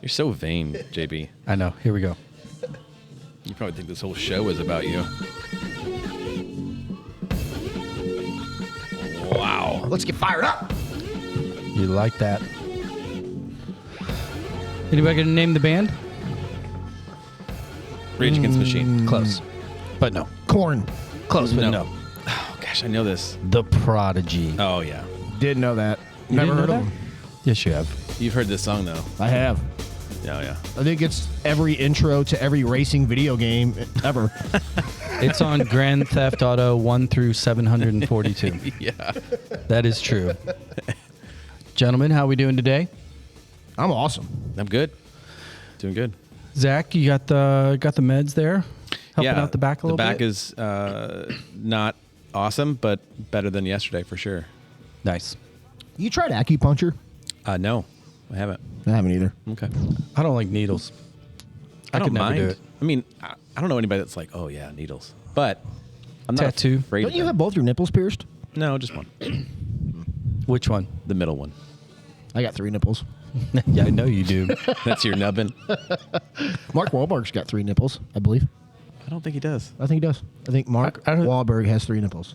You're so vain, JB. I know. Here we go. You probably think this whole show is about you. Wow. Let's get fired up. You like that? Anybody gonna name the band? Rage Against the Machine. Close, but no. Corn. Close, but no. Oh, gosh, I know this. The Prodigy. Oh, yeah. Didn't know that. You Never didn't heard know of that? them. Yes, you have. You've heard this song, though. I have. Oh, yeah. I think it's every intro to every racing video game ever. It's on Grand Theft Auto 1 through 742. Yeah. That is true. Gentlemen, how we doing today? I'm awesome. I'm good. Doing good. Zach, you got the meds there? Helping Yeah, out the back a little bit? The back is not awesome, but better than yesterday for sure. Nice. You tried acupuncture? No, I haven't. I haven't either. Okay. I don't like needles. I could don't never mind. do it. I mean, I don't know anybody that's like, oh, yeah, needles. But I'm not Tattoo. afraid Don't of you them. have both your nipples pierced? No, just one. Which one? The middle one. I got 3 nipples. Yeah, I know you do. That's your nubbin. Mark Wahlberg's got 3 nipples, I believe. I don't think he does. I think he does. I think Mark I don't- Wahlberg has 3 nipples.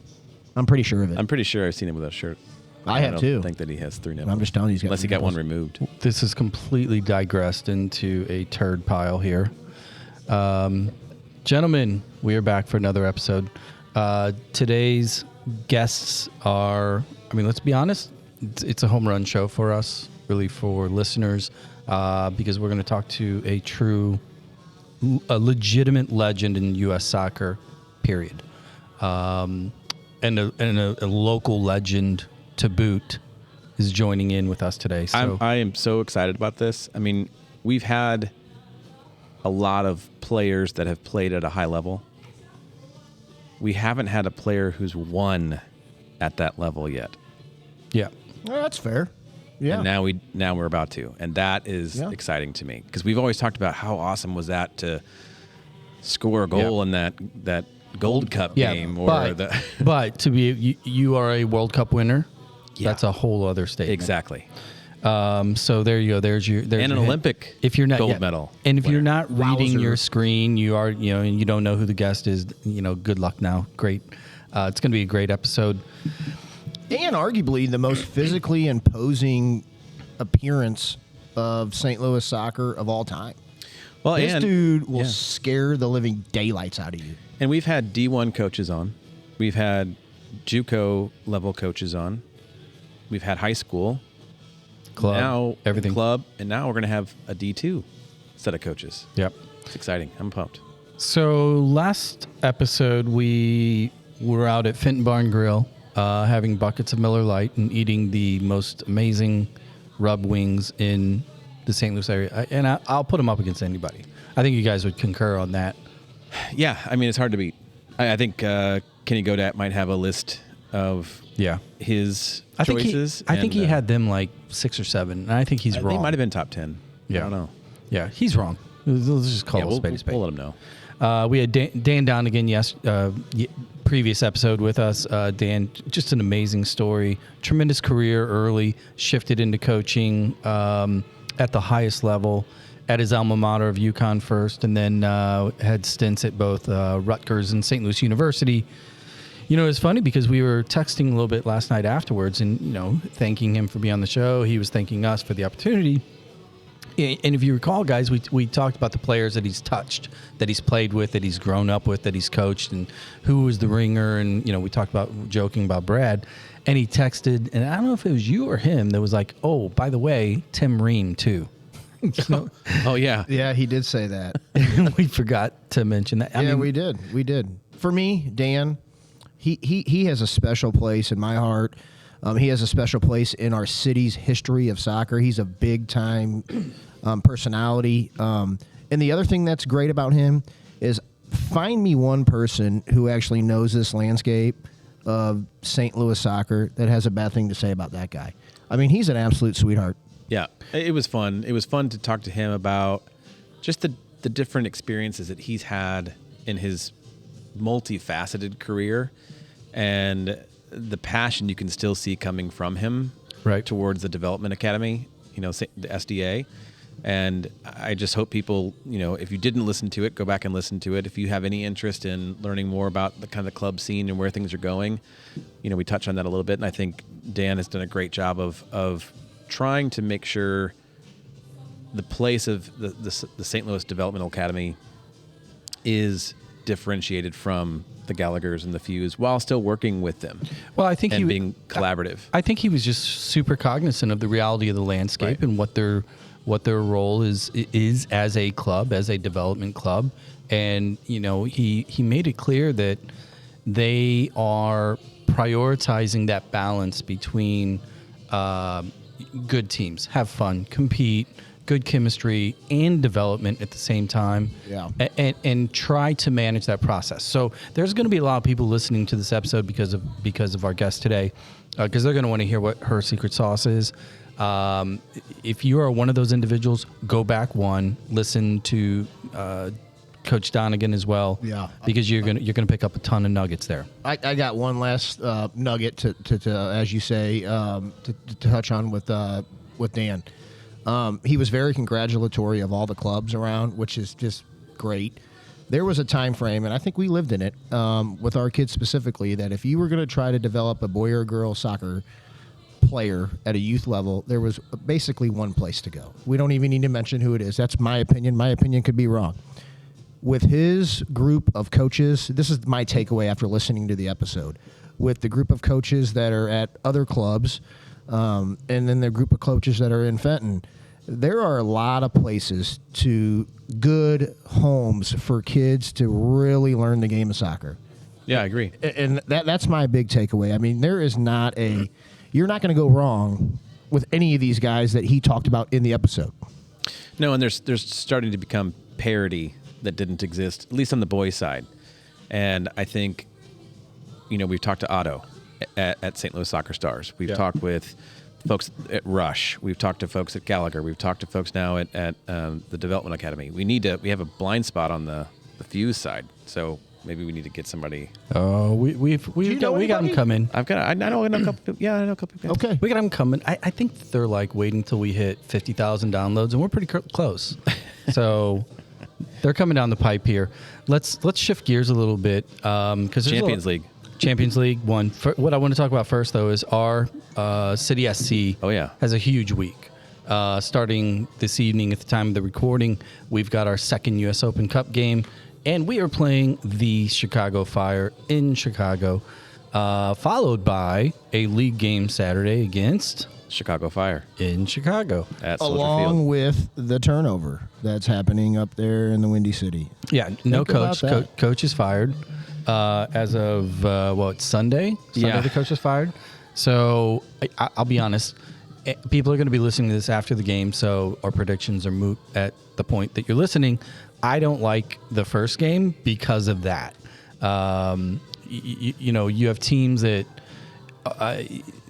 I'm pretty sure of it. I'm pretty sure I've seen him without a shirt. I have don't too. think that he has 3 nipples. I'm just telling you, he's got Unless he 3 got one nipples. removed. This has completely digressed into a turd pile here. Gentlemen, we are back for another episode. Today's guests are, I mean, let's be honest, it's a home run show for us, really for listeners, because we're going to talk to a legitimate legend in U.S. soccer, period. And a local legend to boot is joining in with us today. So I am so excited about this. I mean, we've had a lot of players that have played at a high level. We haven't had a player who's won at that level yet. yeah. Well, that's fair. Yeah. And now we're about to. And that is exciting to me. Because we've always talked about how awesome was that to score a goal in that Gold Cup game. But to be you are a World Cup winner. Yeah. That's a whole other statement. Exactly. So there you go. There's And your an hit. Olympic if you're not gold medal. and if you're winner. not reading Wowzer. your screen, you are and you don't know who the guest is. Good luck now. Great. It's going to be a great episode. And arguably the most physically imposing appearance of St. Louis soccer of all time. Well, This and, dude will yeah. scare the living daylights out of you. And we've had D1 coaches on. We've had JUCO level coaches on. We've had high school. Club, now everything. Club, and now we're going to have a D2 set of coaches. Yep. It's exciting. I'm pumped. So last episode we were out at Fenton Barn Grill, having buckets of Miller Lite and eating the most amazing rub wings in the St. Louis area. And I'll put them up against anybody. I think you guys would concur on that. Yeah, I mean, it's hard to beat. I think Kenny Godat might have a list of his choices. I think he had them like 6 or 7, and I think he's wrong. He might have been top 10. Yeah. I don't know. Yeah, he's wrong. Let's just call it a spade a spade. We'll let him know. We had Dan down again previous episode with us. Dan, just an amazing story. Tremendous career early, shifted into coaching at the highest level at his alma mater of UConn first, and then had stints at both Rutgers and St. Louis University. It's funny because we were texting a little bit last night afterwards and, thanking him for being on the show. He was thanking us for the opportunity. And if you recall, guys, we talked about the players that he's touched, that he's played with, that he's grown up with, that he's coached, and who was the ringer. And, we talked about joking about Brad. And he texted, and I don't know if it was you or him that was like, oh, by the way, Tim Ream, too. Oh, yeah. Yeah, he did say that. We forgot to mention that. We did. We did. For me, Dan, he has a special place in my heart. He has a special place in our city's history of soccer. He's a big-time personality. And the other thing that's great about him is find me one person who actually knows this landscape of St. Louis soccer that has a bad thing to say about that guy. I mean, he's an absolute sweetheart. Yeah, it was fun. It was fun to talk to him about just the different experiences that he's had in his multifaceted career and the passion you can still see coming from him right towards the development academy, the SDA. And I just hope people, if you didn't listen to it, go back and listen to it. If you have any interest in learning more about the kind of club scene and where things are going, we touch on that a little bit. And I think Dan has done a great job of trying to make sure the place of the St. Louis Developmental Academy is differentiated from the Gallaghers and the Fews while still working with them. Well, I think and being collaborative. I think he was just super cognizant of the reality of the landscape and what their role is as a club, as a development club. And, he made it clear that they are prioritizing that balance between good teams, have fun, compete, good chemistry, and development at the same time. Yeah. And try to manage that process. So there's going to be a lot of people listening to this episode because of our guest today, because they're going to want to hear what her secret sauce is. If you are one of those individuals, go back listen to Coach Donegan as well. Yeah, because you're gonna pick up a ton of nuggets there. I got one last nugget to as you say to touch on with Dan. He was very congratulatory of all the clubs around, which is just great. There was a time frame, and I think we lived in it with our kids specifically, that if you were going to try to develop a boy or girl soccer player at a youth level, there was basically one place to go. We don't even need to mention who it is. That's my opinion. My opinion could be wrong. With his group of coaches, this is my takeaway after listening to the episode, with the group of coaches that are at other clubs and then the group of coaches that are in Fenton, there are a lot of places good homes for kids to really learn the game of soccer. Yeah, I agree. And that's my big takeaway. I mean, you're not going to go wrong with any of these guys that he talked about in the episode. No, and there's starting to become parity that didn't exist, at least on the boys' side. And I think, we've talked to Otto at St. Louis Soccer Stars. We've talked with folks at Rush. We've talked to folks at Gallagher. We've talked to folks now at the Development Academy. We have a blind spot on the Fuse side. So maybe we need to get somebody. Oh, we got them coming. I know a couple. Yeah, I know a couple people. Okay, we got them coming. I think they're like waiting till we hit 50,000 downloads, and we're pretty close. So they're coming down the pipe here. Let's shift gears a little bit because Champions League won. What I want to talk about first, though, is our City SC. Oh yeah, has a huge week. Starting this evening at the time of the recording, we've got our second U.S. Open Cup game. And we are playing the Chicago Fire in Chicago, followed by a league game Saturday against Chicago Fire in Chicago. At Soldier along Field. With the turnover that's happening up there in the Windy City. Yeah, no coach. About that. Coach is fired as of, it's Sunday? Yeah. The coach is fired. So I'll be honest. People are going to be listening to this after the game, so our predictions are moot at the point that you're listening. I don't like the first game because of that. You have teams that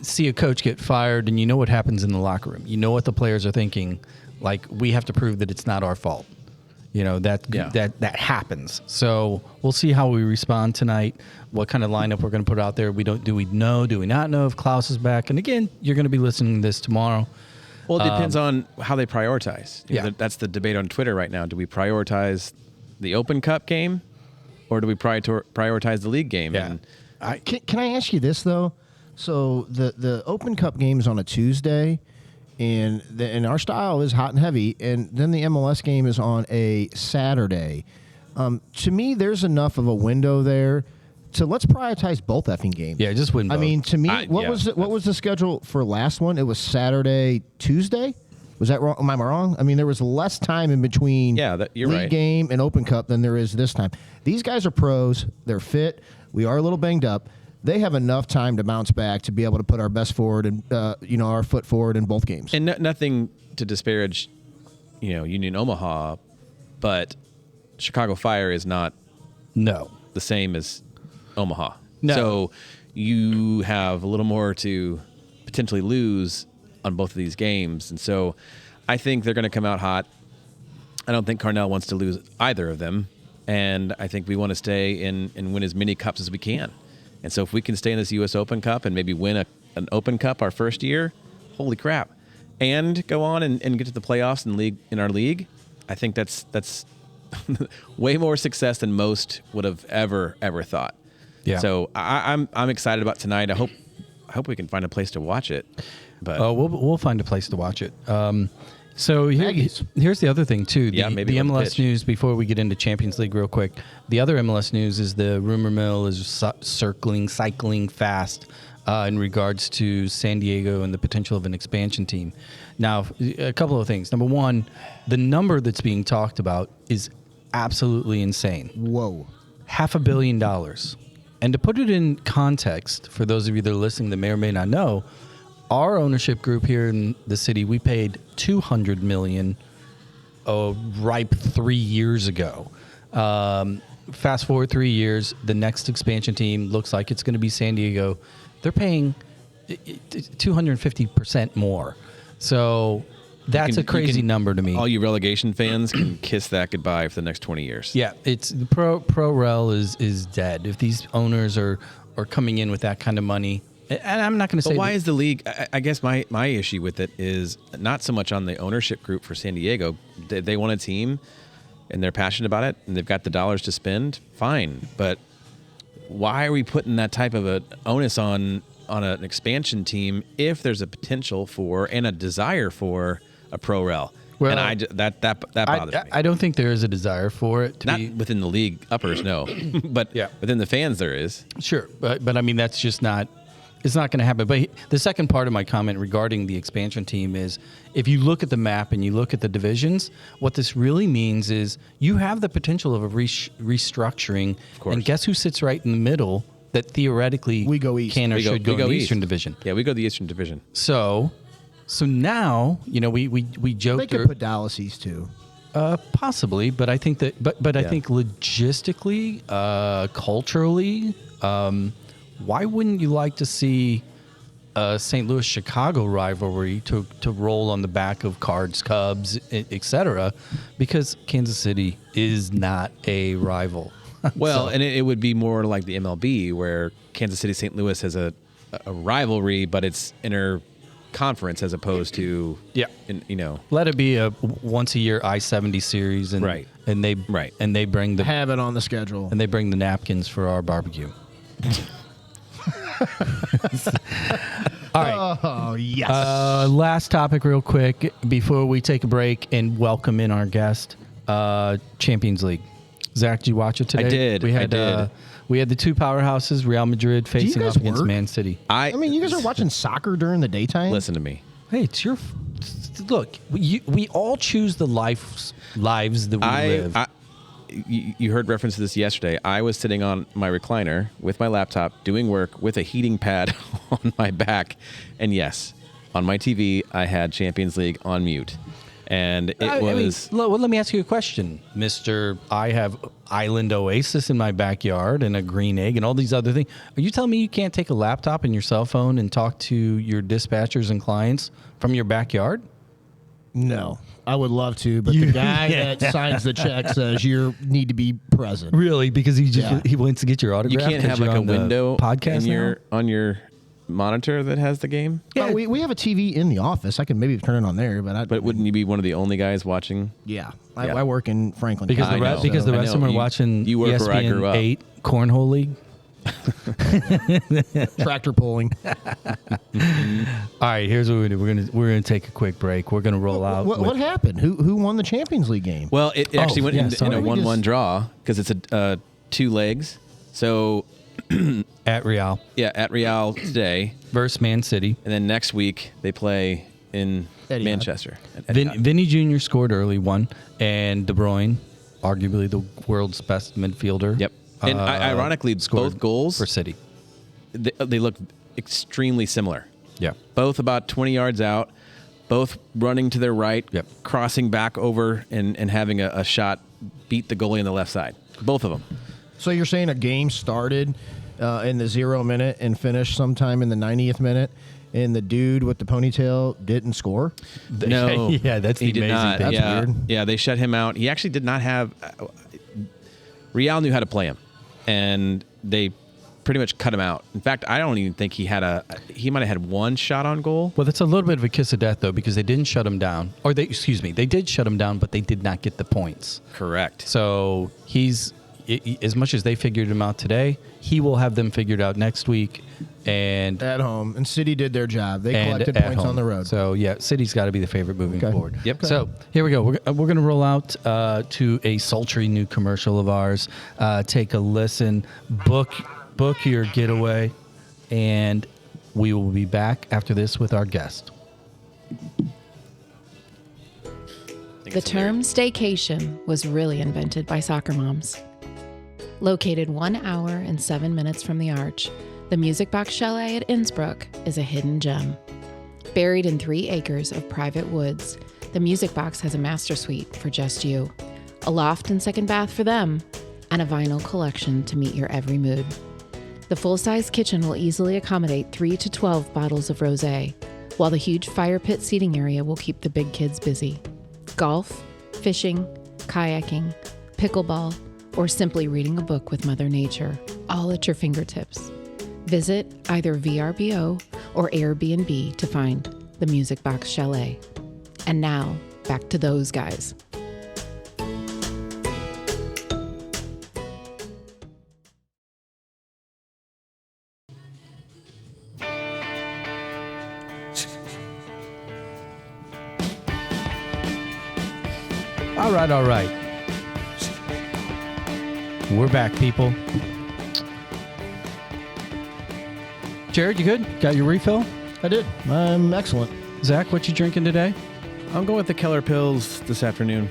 see a coach get fired, and you know what happens in the locker room. You know what the players are thinking. Like, we have to prove that it's not our fault. That happens. So we'll see how we respond tonight. What kind of lineup we're going to put out there. Do we not know if Klaus is back? And again, you're going to be listening to this tomorrow. Well, it depends on how they prioritize. Yeah. That's the debate on Twitter right now. Do we prioritize the Open Cup game, or do we prioritize the league game? Yeah. And Can I ask you this, though? So the Open Cup game is on a Tuesday, and our style is hot and heavy, and then the MLS game is on a Saturday. To me, there's enough of a window there. So let's prioritize both effing games. Yeah, just win both. I mean, to me, what was the schedule for last one? It was Saturday, Tuesday? Was that wrong? Am I wrong? I mean, there was less time in between you're league right. game and Open Cup than there is this time. These guys are pros. They're fit. We are a little banged up. They have enough time to bounce back to be able to put our best forward and our foot forward in both games. And nothing to disparage, Union Omaha, but Chicago Fire is not the same as Omaha. No. So you have a little more to potentially lose on both of these games. And so I think they're going to come out hot. I don't think Carnell wants to lose either of them. And I think we want to stay and win as many cups as we can. And so if we can stay in this U.S. Open Cup and maybe win an Open Cup our first year, holy crap. and go on and get to the playoffs in our league, I think that's way more success than most would have ever thought. Yeah. So I'm excited about tonight. I hope we can find a place to watch it. But we'll find a place to watch it. So here's the other thing too. The MLS news before we get into Champions League real quick. The other MLS news is the rumor mill is cycling fast in regards to San Diego and the potential of an expansion team. Now, a couple of things. Number one, the number that's being talked about is absolutely insane. Whoa. $500 million. And to put it in context, for those of you that are listening that may or may not know, our ownership group here in the city, we paid $200 million ripe 3 years ago. Fast forward 3 years, the next expansion team looks like it's going to be San Diego. They're paying 250% more. So that's a crazy number to me. All you relegation fans can kiss that goodbye for the next 20 years. Yeah, it's the pro rel is dead. If these owners are coming in with that kind of money. And I'm not going to say. But why is the league? I guess my issue with it is not so much on the ownership group for San Diego. They want a team, and they're passionate about it, and they've got the dollars to spend. Fine, but why are we putting that type of an onus on an expansion team if there's a potential for and a desire for a pro rel? Well, and that bothers me. I don't think there is a desire for it to not be within the league uppers, no, but within the fans there is. Sure, but I mean that's just not. It's not going to happen. But the second part of my comment regarding the expansion team is if you look at the map and you look at the divisions, what this really means is you have the potential of a restructuring. And guess who sits right in the middle that theoretically we go east. Can or should go in the Eastern Division? Yeah, we go the Eastern Division. So now, we joked. They could put Dallas East too. Possibly, but I think that I think logistically, culturally, why wouldn't you like to see a St. Louis-Chicago rivalry to roll on the back of Cards, Cubs, etc.? Because Kansas City is not a rival. Well, and it would be more like the MLB, where Kansas City, St. Louis has a rivalry, but it's inter-conference as opposed to Let it be a once-a-year I-70 series, and they bring have it on the schedule, and they bring the napkins for our barbecue. All right. Oh, yes. Last topic real quick before we take a break and welcome in our guest, Champions League. Zach, did you watch it today? I did. We had the two powerhouses, Real Madrid facing off against Man City. I mean, you guys are watching soccer during the daytime? Listen to me. Hey, it's your... Look, we all choose the lives that we live. You heard reference to this yesterday. I was sitting on my recliner with my laptop doing work with a heating pad on my back. And yes, on my TV, I had Champions League on mute. And it was... let me ask you a question, Mr. I have Island Oasis in my backyard and a green egg and all these other things. Are you telling me you can't take a laptop and your cell phone and talk to your dispatchers and clients from your backyard? No. I would love to, but the guy that signs the check says you need to be present. Really? Because he wants to get your autograph? You can't have like a window podcast on your monitor that has the game? Yeah, we have a TV in the office. I can maybe turn it on there, but wouldn't you be one of the only guys watching? Yeah. I work in Franklin. Because the rest of them are watching ESPN 8 Cornhole League. Tractor pulling. All right, here's what we do. We're gonna take a quick break. We're gonna roll out. What happened? Who won the Champions League game? Well, it actually went in a 1-1 draw because it's a 2 legs. So at Real. Yeah, at Real today versus Man City, and then next week they play in Manchester. Vinny Jr. scored early one, and De Bruyne, arguably the world's best midfielder. Yep. And ironically, both goals for City, they look extremely similar. Yeah. Both about 20 yards out, both running to their right, crossing back over and having a shot beat the goalie on the left side. Both of them. So you're saying a game started in the 0 minute and finished sometime in the 90th minute, and the dude with the ponytail didn't score? No. Yeah, that's the amazing thing. That's weird. Yeah, they shut him out. He actually did not have... Real knew how to play him, and they pretty much cut him out. In fact, I don't even think he might have had one shot on goal. Well, that's a little bit of a kiss of death, though, because they didn't shut him down. Or they did shut him down, but they did not get the points. Correct. So he's, as much as they figured him out today, he will have them figured out next week. And at home. And City did their job. They collected points home. on the road. So, yeah, City's got to be the favorite moving forward. Yep. So, here we go. We're going to roll out to a sultry new commercial of ours. Take a listen. Book your getaway. And we will be back after this with our guest. The term staycation was really invented by soccer moms. Located 1 hour and 7 minutes from the Arch, the Music Box Chalet at Innsbruck is a hidden gem. Buried in 3 acres of private woods, the Music Box has a master suite for just you, a loft and second bath for them, and a vinyl collection to meet your every mood. The full-size kitchen will easily accommodate 3 to 12 bottles of rosé, while the huge fire pit seating area will keep the big kids busy. Golf, fishing, kayaking, pickleball, or simply reading a book with Mother Nature, all at your fingertips. Visit either VRBO or Airbnb to find the Music Box Chalet. And now, back to those guys. All right. We're back, people. Jared, you good? Got your refill? I did. I'm excellent. Zach, what you drinking today? I'm going with the Keller Pills this afternoon.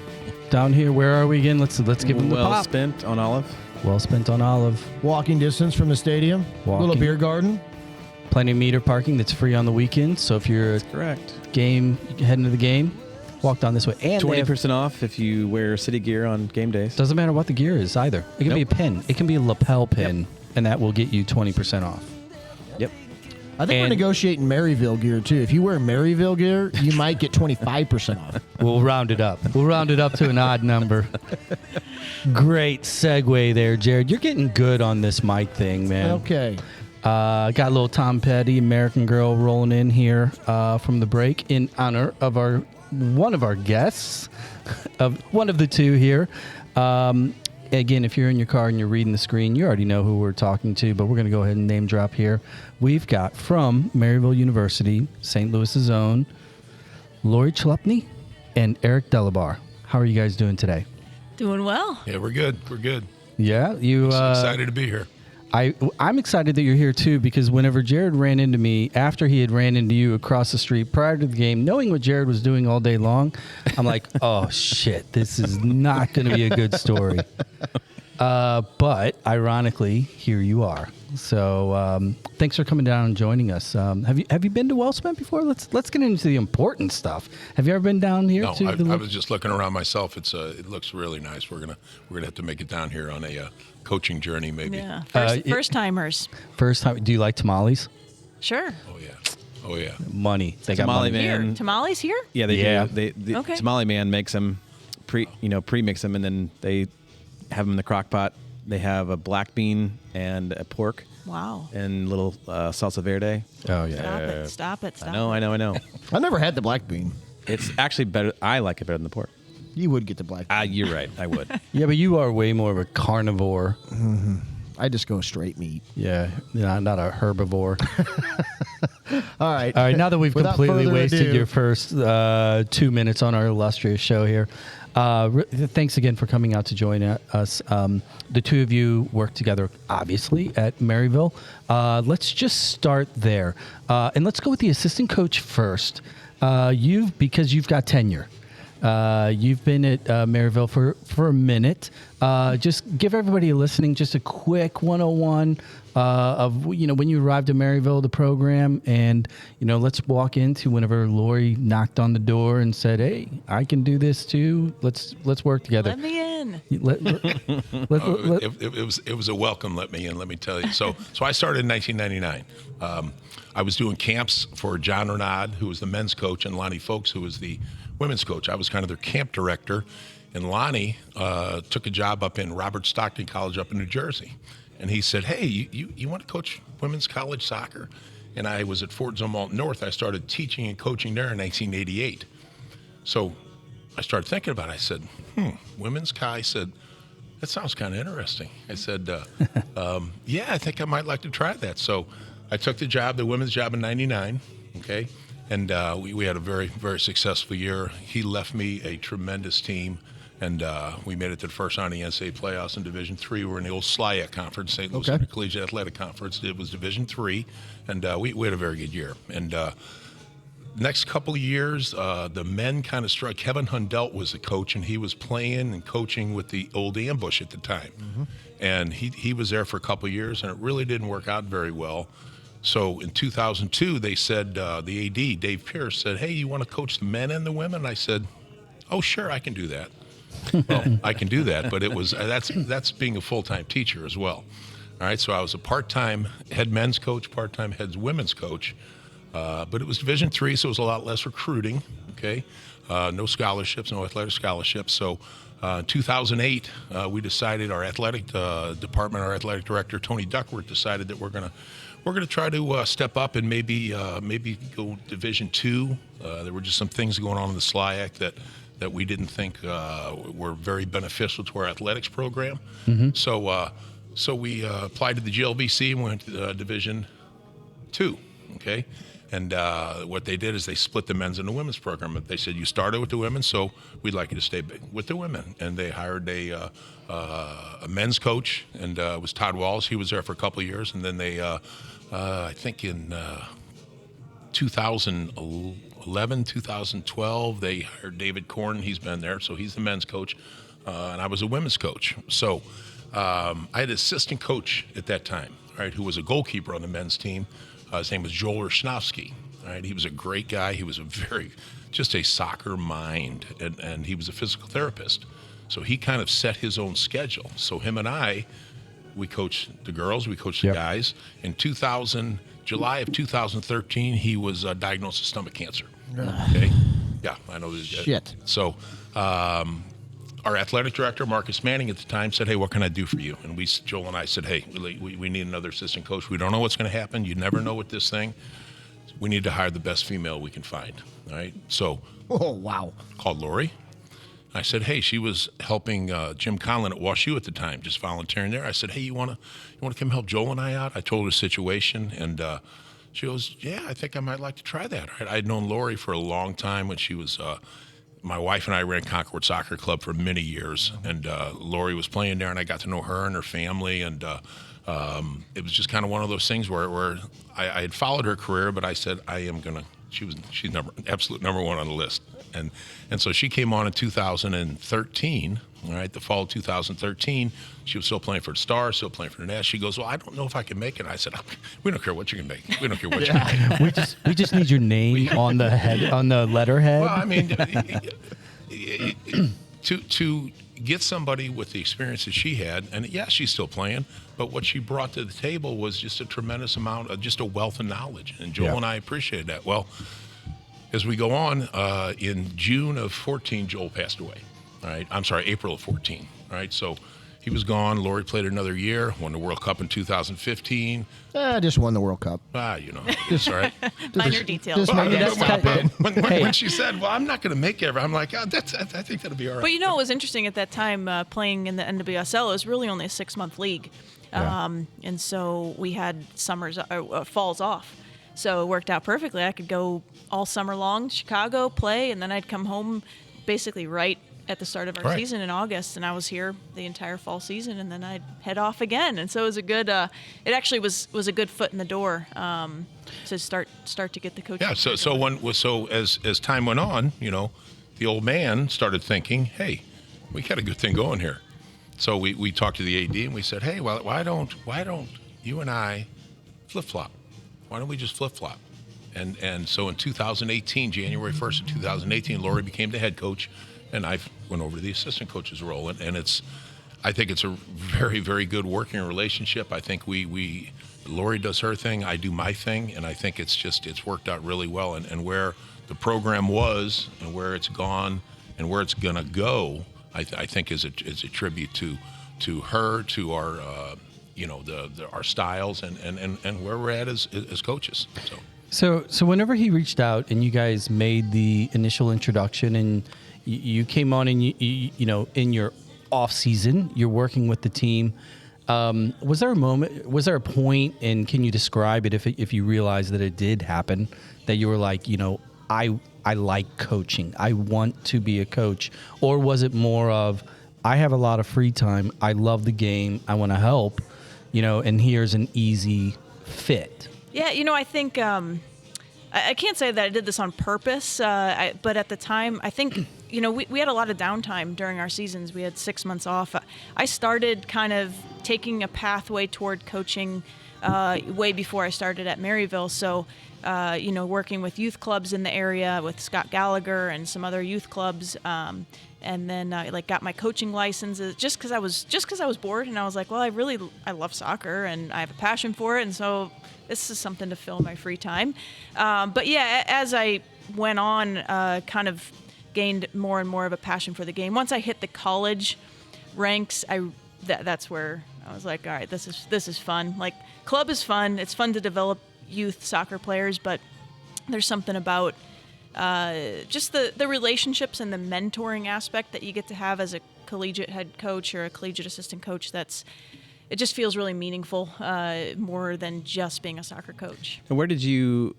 Down here, where are we again? Let's give them the Well pop. spent on olive. Well spent on olive. Walking distance from the stadium. Walking. Little beer garden. Plenty of meter parking that's free on the weekends. So if you're Correct. heading to the game, walk down this way. And 20% off if you wear City gear on game days. doesn't matter what the gear is either. It can be a pin. It can be a lapel pin, and that will get you 20% off. Yep. I think we're And- negotiating Maryville gear, too. If you wear Maryville gear, you might get 25% off. We'll round it up. We'll round it up to an odd number. Great segue there, Jared. You're getting good on this mic thing, man. Okay. Got a little Tom Petty, American Girl, rolling in here from the break in honor of one of our guests, of one of the two here. Again, if you're in your car and you're reading the screen, you already know who we're talking to, but we're going to go ahead and name drop here. We've got from Maryville University, St. Louis's own, Lori Chalupny and Eric Delabar. How are you guys doing today? Doing well. Yeah, we're good. We're good. Yeah, you Excited to be here. I'm excited that you're here too, because whenever Jared ran into me after he had ran into you across the street prior to the game, knowing what Jared was doing all day long, I'm like, oh shit, this is not going to be a good story. But ironically, here you are. So thanks for coming down and joining us. Have you been to Wellspent before? Let's get into the important stuff. Have you ever been down here? No, to I was just looking around myself. It looks really nice. We're gonna have to make it down here on a coaching journey, maybe. Yeah. it- First timers. First time? Do you like tamales? Sure. Oh yeah. Money. They got Tamale money. man. Here. Tamales here? Yeah, they Yeah. do. The Okay. Tamale man makes them pre-mix them, and then they have them in the crock pot. They have a black bean and a pork Wow. and little salsa verde. Oh yeah. Stop it. I know. I never had the black bean. It's actually better. I like it better than the pork. You would get the black bean. You're right. I would. Yeah, but you are way more of a carnivore. I just go straight meat. Yeah, not a herbivore. All right. All right, now that we've Without completely further wasted ado- your first 2 minutes on our illustrious show here, thanks again for coming out to join us. The two of you work together, obviously, at Maryville. Let's just start there. And let's go with the assistant coach first. Because you've got tenure. You've been at Maryville for a minute. Just give everybody listening just a quick 101 of when you arrived at Maryville, the program, and let's walk into whenever Lori knocked on the door and said, "Hey, I can do this too. Let's work together." Let me in. It was a welcome. Let me in. Let me tell you. So I started in 1999. I was doing camps for John Renaud, who was the men's coach, and Lonnie Folks, who was the women's coach. I was kind of their camp director, and Lonnie took a job up in Robert Stockton College up in New Jersey. And he said, hey, you want to coach women's college soccer? And I was at Fort Zumwalt North. I started teaching and coaching there in 1988. So I started thinking about it. I said, women's Kai. I said, that sounds kind of interesting. I said, yeah, I think I might like to try that. So I took the job, the women's job in 99, okay? And we had a very, very successful year. He left me a tremendous team, and we made it to the first round of the NCAA playoffs in Division III. We were in the old SLIAC Conference, St. Louis Intercollegiate Athletic Conference. It was Division III, and we had a very good year. And next couple of years, the men kind of struck. Kevin Hundelt was the coach, and he was playing and coaching with the old Ambush at the time. And he was there for a couple of years, and it really didn't work out very well. So in 2002, they said, the AD, Dave Pierce, said, hey, you want to coach the men and the women? And I said, oh, sure, I can do that. Well, I can do that, but it was that's being a full-time teacher as well. All right, so I was a part-time head men's coach, part-time head women's coach. But it was Division III, so it was a lot less recruiting, okay? No scholarships, no athletic scholarships. So in 2008, we decided, our athletic department, our athletic director, Tony Duckworth, decided that we're gonna try to step up and maybe go Division II. There were just some things going on in the SLIAC that we didn't think were very beneficial to our athletics program. So we applied to the GLBC and went to Division II, okay? And what they did is they split the men's and the women's program. They said, you started with the women, so we'd like you to stay with the women. And they hired a men's coach, and it was Todd Wallace. He was there for a couple of years. And then they, I think in 2011, 2012, they hired David Korn. He's been there, so he's the men's coach. And I was a women's coach. So I had an assistant coach at that time, right, who was a goalkeeper on the men's team. His name was Joel Ersnowski. Right? He was a great guy. He was just a soccer mind, and he was a physical therapist. So he kind of set his own schedule. So him and I, we coached the girls, we coached the guys. In July of 2013, he was diagnosed with stomach cancer. Okay? Yeah, I know. Shit. So our athletic director, Marcus Manning, at the time said, hey, what can I do for you? And Joel and I said, hey, we need another assistant coach. We don't know what's going to happen. You never know with this thing. We need to hire the best female we can find. All right? So called Lori. I said, hey, she was helping Jim Conlon at WashU at the time, just volunteering there. I said, hey, you want to come help Joel and I out? I told her the situation, and she goes, yeah, I think I might like to try that. Right? I'd known Lori for a long time when she was my wife and I ran Concord Soccer Club for many years, and Lori was playing there, and I got to know her and her family, and it was just kind of one of those things where I had followed her career, but I said, she's absolute number one on the list. And so she came on in 2013, all right, the fall of 2013. She was still playing for the Stars, still playing for the Nats. She goes, well, I don't know if I can make it. I said, we don't care what you can make. We don't care what you can make. We just need your name on the letterhead. Well, I mean, to get somebody with the experience that she had, and yeah, she's still playing, but what she brought to the table was just a tremendous amount of just a wealth of knowledge. And Joel and I appreciated that. Well, as we go on, in June of 14, Joel passed away. All right, I'm sorry, April of 14. All right, so he was gone. Lori played another year, won the World Cup in 2015. Just won the World Cup. That's all right. Minor details. When she said, well, I'm not going to make it, I'm like, I think that'll be all right. But it was interesting at that time, playing in the NWSL, it was really only a 6-month league. And so we had falls off. So it worked out perfectly. I could go all summer long, Chicago, play, and then I'd come home basically right at the start of our season in August, and I was here the entire fall season, and then I'd head off again. And so it was a good. It actually was a good foot in the door to start to get the coaching. Yeah. So as time went on, the old man started thinking, hey, we got a good thing going here. So we talked to the AD and we said, hey, well, why don't you and I flip flop? Why don't we just flip flop? And so in 2018, January 1st of 2018, Lori became the head coach, and I went over to the assistant coach's role. And I think it's a very, very good working relationship. I think Lori does her thing, I do my thing, and I think it's worked out really well. And where the program was and where it's gone and where it's gonna go, I think is a tribute to her, to our our styles and where we're at as coaches. So whenever he reached out and you guys made the initial introduction and you came on and you know, in your off season, you're working with the team. Was there a moment? Was there a point? And can you describe it if you realized that it did happen? That you were like, you know, I like coaching. I want to be a coach. Or was it more of, I have a lot of free time. I love the game. I want to help. You know, and here's an easy fit. Yeah, you know, I think I can't say that I did this on purpose, but at the time, I think, you know, we had a lot of downtime during our seasons. We had 6 months off. I started kind of taking a pathway toward coaching way before I started at Maryville. So, you know, working with youth clubs in the area with Scott Gallagher and some other youth clubs. And then I got my coaching licenses just because I was bored, and I was like, well, I love soccer and I have a passion for it, and so this is something to fill my free time. But yeah, as I went on, kind of gained more and more of a passion for the game. Once I hit the college ranks, that's where I was like, all right, this is fun. Like, club is fun. It's fun to develop youth soccer players, but there's something about just the relationships and the mentoring aspect that you get to have as a collegiate head coach or a collegiate assistant coach. It just feels really meaningful, more than just being a soccer coach. And where did you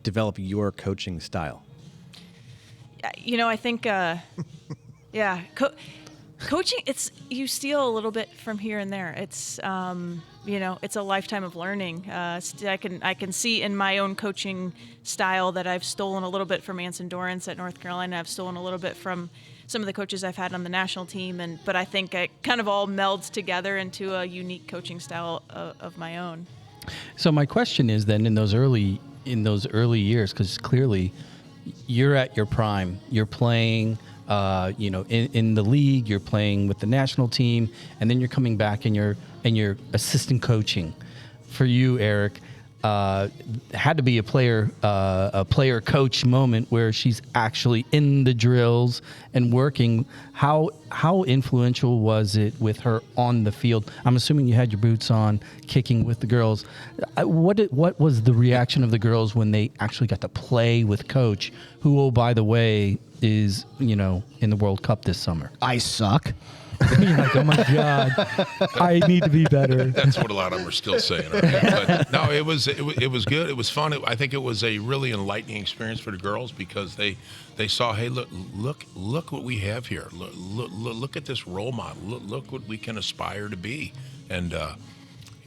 develop your coaching style? You know, I think, coaching, you steal a little bit from here and there. It's, you know, it's a lifetime of learning. I can see in my own coaching style that I've stolen a little bit from Anson Dorrance at North Carolina. I've stolen a little bit from some of the coaches I've had on the national team, but I think it kind of all melds together into a unique coaching style of my own. So my question is then, in those early years, because clearly you're at your prime, you're playing, you know, in the league, you're playing with the national team, and then you're coming back and you're assistant coaching. For you, Eric, had to be a player coach moment where she's actually in the drills and working. How influential was it with her on the field? I'm assuming you had your boots on, kicking with the girls. What was the reaction of the girls when they actually got to play with Coach, who, oh, by the way, is, you know, in the World Cup this summer? I suck. You're like, oh my God, I need to be better. That's what a lot of them are still saying. Right? But no, it was good. It was fun. I think it was a really enlightening experience for the girls because they saw, hey, look what we have here. Look at this role model. Look what we can aspire to be. And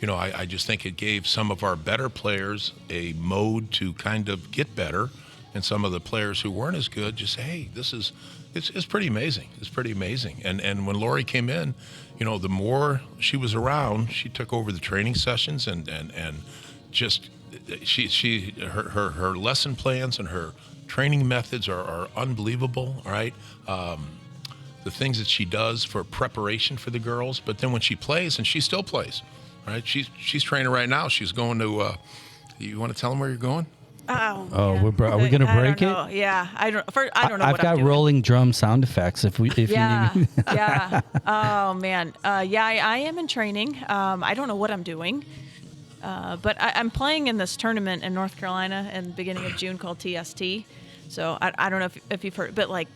you know, I just think it gave some of our better players a mode to kind of get better, and some of the players who weren't as good just say, hey, it's pretty amazing. It's pretty amazing. And when Lori came in, you know, the more she was around, she took over the training sessions and just her lesson plans and her training methods are unbelievable. All right. The things that she does for preparation for the girls, but then when she plays, and she still plays, right? She's training right now. She's going to. You want to tell them where you're going? Oh, are we going to break it? Yeah, I don't know. I've got rolling drum sound effects. If you need. Yeah. Oh man. Yeah, I am in training. I don't know what I'm doing, but I'm playing in this tournament in North Carolina in the beginning of June called TST. So I don't know if you've heard, but like.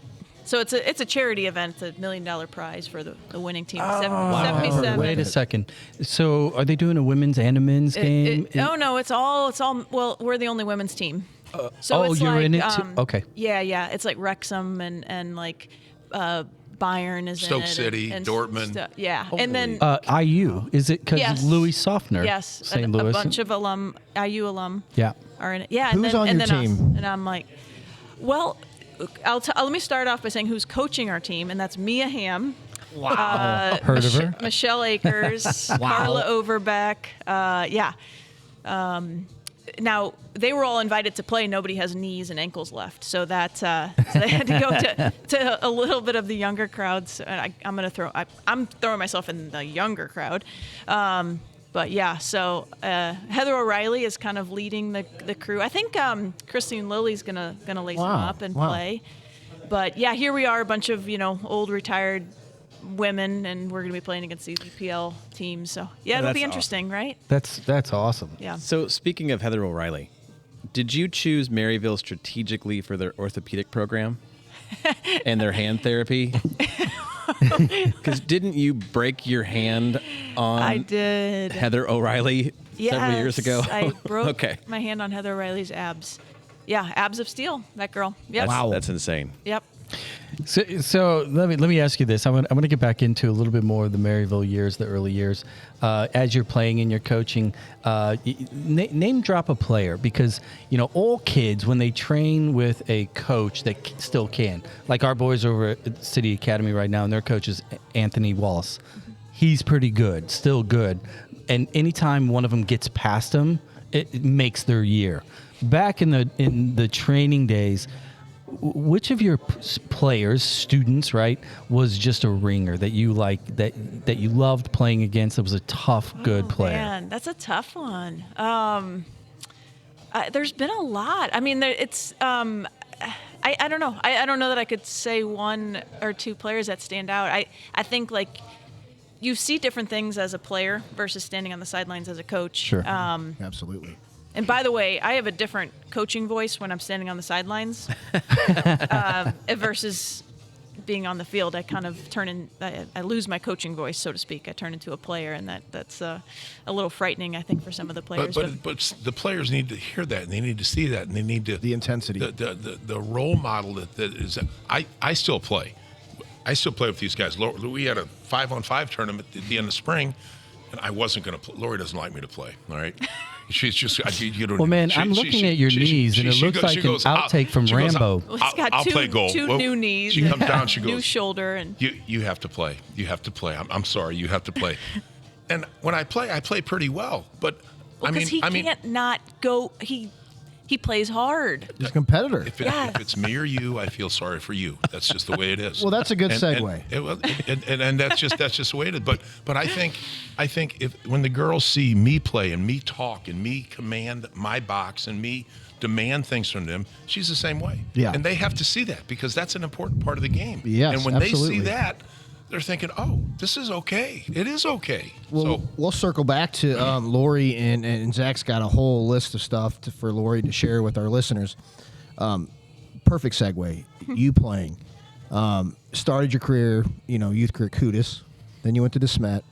So it's a charity event, it's $1 million prize for the winning team. 77. Wait a second. So are they doing a women's and a men's game? No, it's all. Well, we're the only women's team. So it's you're like, in it too? Okay. Yeah. It's like Wrexham and like Bayern is Stoke in it. City, and Dortmund. Yeah, and then IU. Is it because Yes. Louis Softner? yes, St. Louis. a bunch of IU alum Yeah. are in it. Yeah, Who's on your then team? us. And I'm like, well. Let me start off by saying who's coaching our team, and that's Mia Hamm. Wow. Heard of her? Michelle Akers, Carla Overbeck. Yeah. Now, they were all invited to play. Nobody has knees and ankles left. So that so they had to go to a little bit of the younger crowds. I'm throwing myself in the younger crowd. But yeah, so Heather O'Reilly is kind of leading the crew. I think Christine Lilly's gonna lace them up and play. But yeah, here we are, a bunch of old retired women, and we're going to be playing against these EPL teams. So yeah, it'll be interesting, right? That's awesome. Yeah. So speaking of Heather O'Reilly, did you choose Maryville strategically for their orthopedic program and their hand therapy? Because didn't you break your hand on I did. Heather O'Reilly several years ago? I broke Okay. my hand on Heather O'Reilly's abs. Yeah, abs of steel, that girl. Yep. That's insane. Yep. So let me ask you this. I'm gonna get back into a little bit more of the Maryville years, the early years, as you're playing and you're coaching. Name drop a player, because all kids, when they train with a coach that still can, like our boys over at City Academy right now, and their coach is Anthony Wallace. He's pretty good, still good, and anytime one of them gets past him, it makes their year. Back in the training days, which of your players, students, right, was just a ringer that you that you loved playing against? That was a tough, good player. Man, that's a tough one. There's been a lot. I mean, it's. I don't know. I don't know that I could say one or two players that stand out. I think you see different things as a player versus standing on the sidelines as a coach. Sure. Absolutely. And by the way, I have a different coaching voice when I'm standing on the sidelines versus being on the field. I kind of I lose my coaching voice, so to speak. I turn into a player, and that's a little frightening, I think, for some of the players. But the players need to hear that, and they need to see that, and they need to The intensity. the role model that is. I still play. I still play with these guys. We had a 5-on-5 tournament at the end of spring, and I wasn't going to play. Lori doesn't like me to play. All right. She's just, you don't. Well, man, I'm looking at your knees, and it looks like an outtake from Rambo. Well, he's got I'll play goal. two new knees. She comes down. She goes, new shoulder, and you have to play. You have to play. I'm sorry. You have to play. And when I play pretty well. But because he can't not go. He plays hard. He's a competitor. If it's me or you, I feel sorry for you. That's just the way it is. Well, that's a good segue. And that's just the way it is. But I think when the girls see me play and me talk and me command my box and me demand things from them, she's the same way. Yeah. And they have to see that, because that's an important part of the game. Yes, and when absolutely. they see that, they're thinking, oh, this is okay. It is okay. Well, we'll circle back to Lori, and Zach's got a whole list of stuff for Lori to share with our listeners. Perfect segue. You playing. Started your career, youth career, Cootis. Then you went to DeSmet.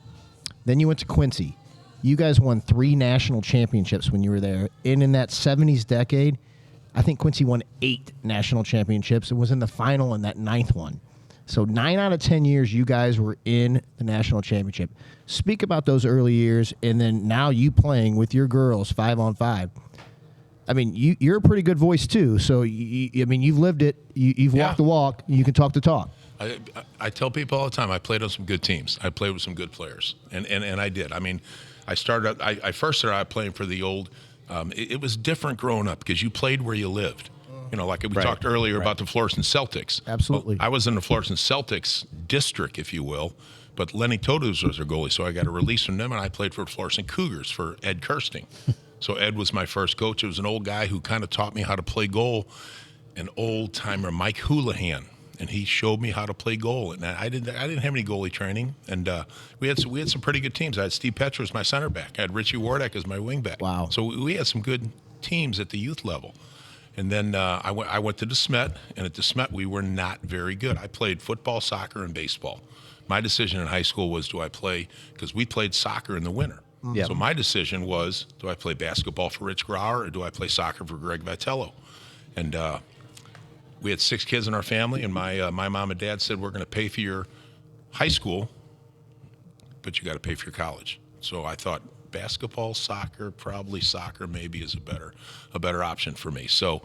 Then you went to Quincy. You guys won 3 national championships when you were there. And in that 70s decade, I think Quincy won 8 national championships. It was in the final in that 9th one. So 9 out of 10 years, you guys were in the national championship. Speak about those early years, and then now you playing with your girls 5-on-5. I mean, you're a pretty good voice too. So you've lived it. You've walked the walk. You can talk the talk. I tell people all the time, I played on some good teams. I played with some good players, and I did. I mean, I first started out playing for the old. It was different growing up, because you played where you lived. Like we talked earlier about the Florissant Celtics. Absolutely. Well, I was in the Florissant Celtics district, if you will, but Lenny Todos was their goalie, so I got a release from them, and I played for Florissant Cougars for Ed Kirsting. So Ed was my first coach. It was an old guy who kind of taught me how to play goal, an old-timer, Mike Houlihan, and he showed me how to play goal. And I didn't have any goalie training, and we had some pretty good teams. I had Steve Petra as my center back. I had Richie Wardak as my wing back. Wow. So we had some good teams at the youth level. And then I went to DeSmet, and at DeSmet we were not very good. I played football, soccer, and baseball. My decision in high school was, do I play, because we played soccer in the winter. Yep. So my decision was, do I play basketball for Rich Grauer, or do I play soccer for Greg Vitello? And we had 6 kids in our family, and my mom and dad said, we're going to pay for your high school, but you got to pay for your college. So I thought, basketball, soccer, probably soccer maybe is a better option for me. So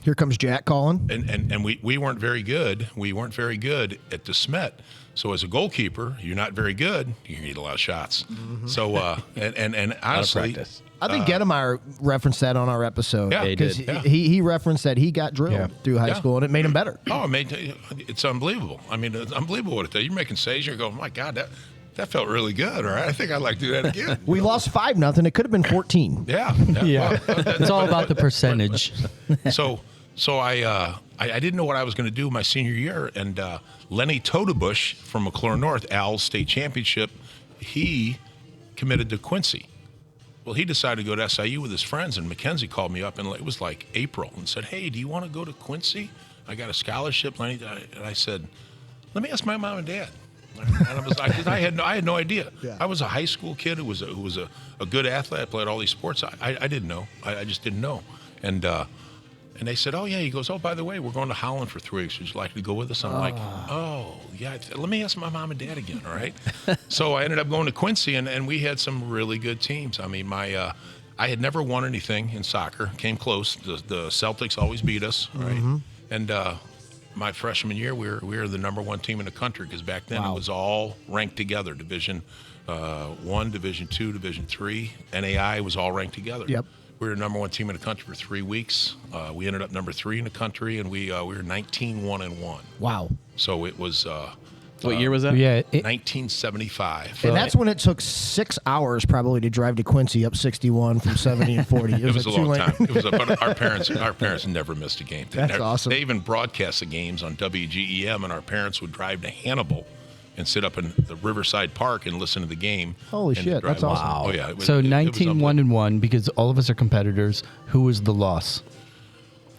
here comes Jack calling. And we weren't very good. We weren't very good at DeSmet. So as a goalkeeper, you're not very good. You need a lot of shots. Mm-hmm. So and honestly, I think Gedemeyer referenced that on our episode. Yeah, because he referenced that he got drilled through high school, and it made him better. Oh, it's unbelievable. I mean, it's unbelievable what it does. You're making saves. You're going, oh my God, that felt really good. All right, I think I'd like to do that again. We lost 5-0. It could have been 14. Yeah. Yeah. Well, It's all about the percentage. So I I didn't know what I was going to do my senior year. And Lenny Todebush from McClure North, Al's state championship, he committed to Quincy. Well, he decided to go to SIU with his friends, and Mackenzie called me up, and it was like April, and said, hey, do you want to go to Quincy? I got a scholarship, Lenny. And I said, let me ask my mom and dad. And I was like, I had no idea. Yeah. I was a high school kid who was a good athlete. I played all these sports. I didn't know. I just didn't know. And they said, oh, yeah. He goes, oh, by the way, we're going to Holland for 3 weeks. Would you like to go with us? I'm like, oh, yeah. Let me ask my mom and dad again, all right? So I ended up going to Quincy, and we had some really good teams. I mean, I had never won anything in soccer. Came close. The Celtics always beat us, right? Mm-hmm. And my freshman year, we were the number one team in the country because back then it was all ranked together. Division 1, Division 2, Division 3. NAIA was all ranked together. Yep. We were the number one team in the country for 3 weeks. We ended up number 3 in the country, and we were 19-1-1. Wow. So it was What year was that? Yeah. 1975. And that's when it took 6 hours probably to drive to Quincy up 61 from 70 and 40. It was a too long late? time. But our parents never missed a game. That's awesome. They even broadcast the games on WGEM, and our parents would drive to Hannibal and sit up in the Riverside Park and listen to the game. Holy and shit, drive. that's awesome. Oh yeah. It was, So it was 19-1-1, because all of us are competitors. Who was the loss?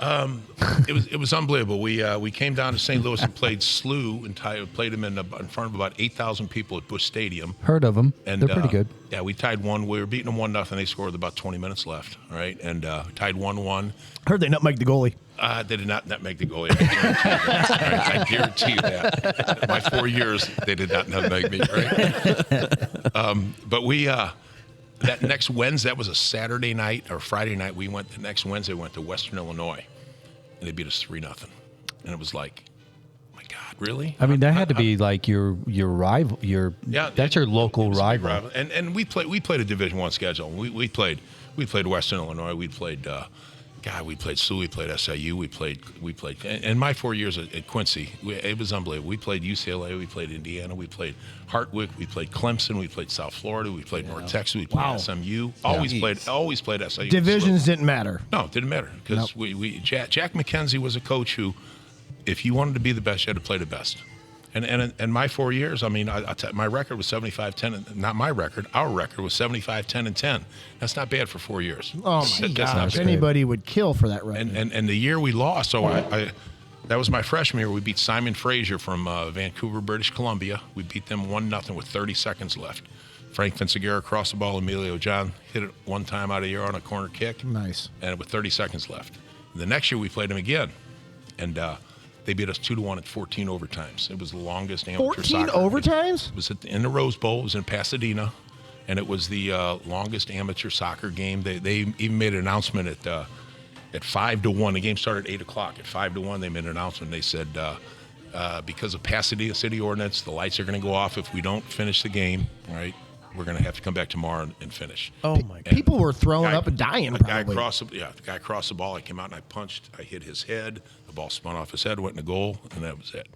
It was unbelievable. We came down to St. Louis and played SLU and played them in front of about 8,000 people at Busch Stadium. Heard of them. And They're pretty good. Yeah, we tied 1. We were beating them 1-0. They scored with about 20 minutes left. All right, and tied 1-1. Heard they nutmegged the goalie. They did not nutmeg the goalie. I guarantee you that. My 4 years, they did not nutmeg me. Right? But we that next Wednesday, that was a Saturday night or Friday night. We went the next Wednesday. We went to Western Illinois, and they beat us 3-0. And it was like, oh my God, really? I mean, that had to be like your rival. That's your local rival. And we played a Division I schedule. We played Western Illinois. We played SLU, we played SIU, we played. And my 4 years at Quincy, it was unbelievable. We played UCLA, we played Indiana, we played Hartwick, we played Clemson, we played South Florida, we played North Texas, we played SMU. Always played SIU. Divisions didn't matter. No, it didn't matter because Jack McKenzie was a coach who, if you wanted to be the best, you had to play the best. And my 4 years, I mean, my record was 75-10. Not my record. Our record was 75-10-10. That's not bad for 4 years. Oh my gosh! Anybody would kill for that record. And the year we lost, so that was my freshman year. We beat Simon Fraser from Vancouver, British Columbia. We beat them 1-0 with 30 seconds left. Frank Vinciguerra crossed the ball. Emilio John hit it one time out of the air on a corner kick. Nice. And with 30 seconds left. The next year we played them again, and they beat us 2-1 at 14 overtimes. It was the longest amateur 14 soccer. overtimes? It was in the Rose Bowl. It was in Pasadena, and it was the longest amateur soccer game. They even made an announcement at 5-1. The game started at 8 o'clock. At 5-1, they made an announcement. They said because of Pasadena city ordinance, the lights are going to go off if we don't finish the game. Right? We're going to have to come back tomorrow and finish. Oh my God! People were throwing up and dying. The guy crossed the ball. I came out and I punched. I hit his head. The ball spun off his head, went in the goal, and that was it.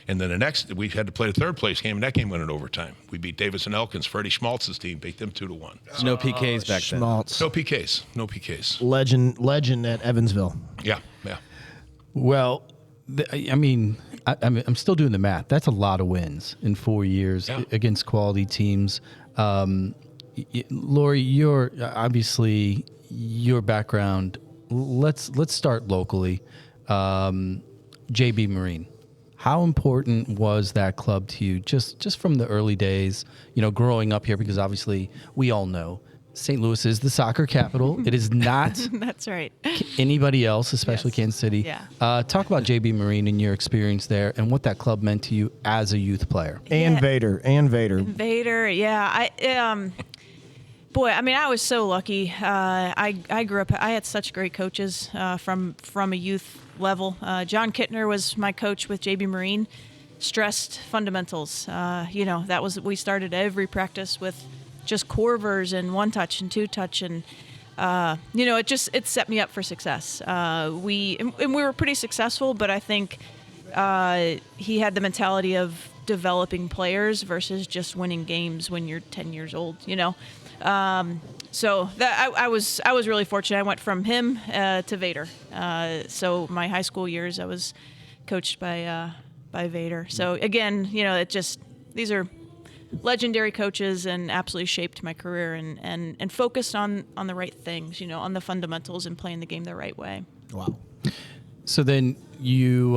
And then we had to play the third place game, and that game went in overtime. We beat Davidson Elkins, Freddie Schmaltz's team, beat them 2-1. No PKs back then. Schmaltz. No PKs. Legend at Evansville. Yeah. Well, I'm still doing the math. That's a lot of wins in 4 years against quality teams. Lori, you're obviously your background. Let's start locally. JB Marine. How important was that club to you just from the early days, growing up here? Because obviously we all know St. Louis is the soccer capital. It is not That's right. anybody else, especially Kansas City. Yeah. Talk about JB Marine and your experience there and what that club meant to you as a youth player. And Vader. Yeah. I was so lucky. I grew up. I had such great coaches from a youth level. John Kittner was my coach with JB Marine. Stressed fundamentals. We started every practice with just corvers and one touch and two touch, and it set me up for success. We were pretty successful, but I think he had the mentality of developing players versus just winning games when you're 10 years old. So that I was really fortunate. I went from him to Vader. So my high school years, I was coached by Vader. So again, these are legendary coaches and absolutely shaped my career and focused on the right things, on the fundamentals and playing the game the right way. Wow. So then you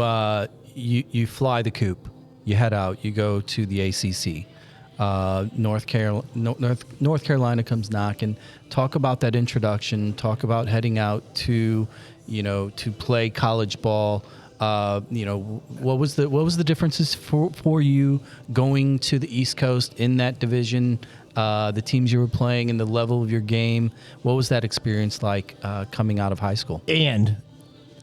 fly the coop, you head out, you go to the ACC. North Carolina comes knocking. Talk about that introduction. Talk about heading out to play college ball. What was the differences for you going to the East Coast in that division? The teams you were playing and the level of your game. What was that experience like coming out of high school? And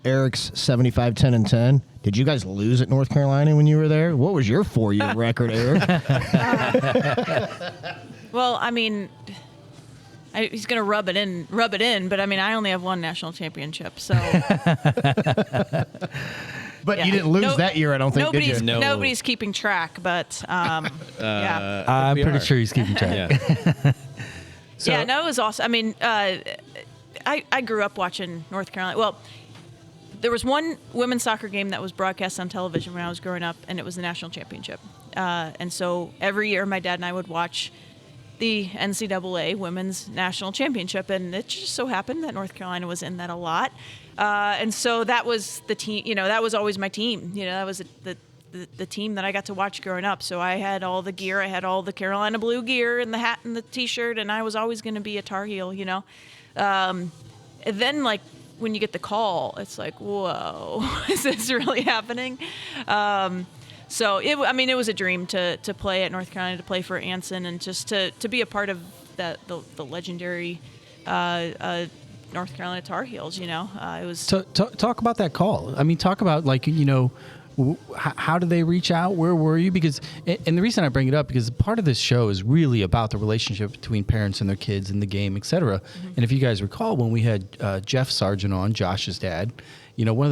Eric's 75, 10, and 10. Did you guys lose at North Carolina when you were there? What was your 4-year record, Eric? Well, I mean, he's going to rub it in, but I mean, I only have one national championship, so. But you didn't lose that year, I don't think, did you? Nobody's keeping track, but yeah. I'm pretty sure he's keeping track. Yeah. It was awesome. I mean, I grew up watching North Carolina. Well, there was one women's soccer game that was broadcast on television when I was growing up, and it was the national championship. And so every year my dad and I would watch the NCAA women's national championship, and it just so happened that North Carolina was in that a lot. And so that was the team, that was always my team. That was the team that I got to watch growing up. So I had all the gear. I had all the Carolina blue gear and the hat and the T-shirt, and I was always going to be a Tar Heel, And then, when you get the call, it's like, whoa, is this really happening? So it was a dream to play at North Carolina, to play for Anson, and just to be a part of the legendary North Carolina Tar Heels. It was. Talk about that call. I mean, talk about how did they reach out? Where were you? Because, and the reason I bring it up, because part of this show is really about the relationship between parents and their kids in the game, et cetera. Mm-hmm. And if you guys recall, when we had Jeff Sargent on, Josh's dad, one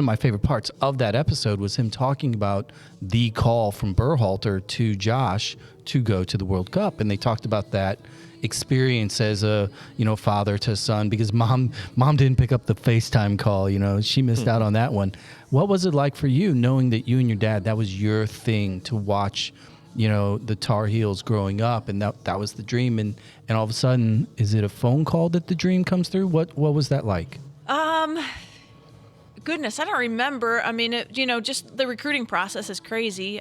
of my favorite parts of that episode was him talking about the call from Berhalter to Josh to go to the World Cup. And they talked about that experience as a father to son, because mom didn't pick up the FaceTime call. She missed out on that one. What was it like for you, knowing that you and your dad, that was your thing to watch, the Tar Heels growing up, and that was the dream, and all of a sudden, is it a phone call that the dream comes through? What was that like? Goodness, I don't remember. I mean, just the recruiting process is crazy.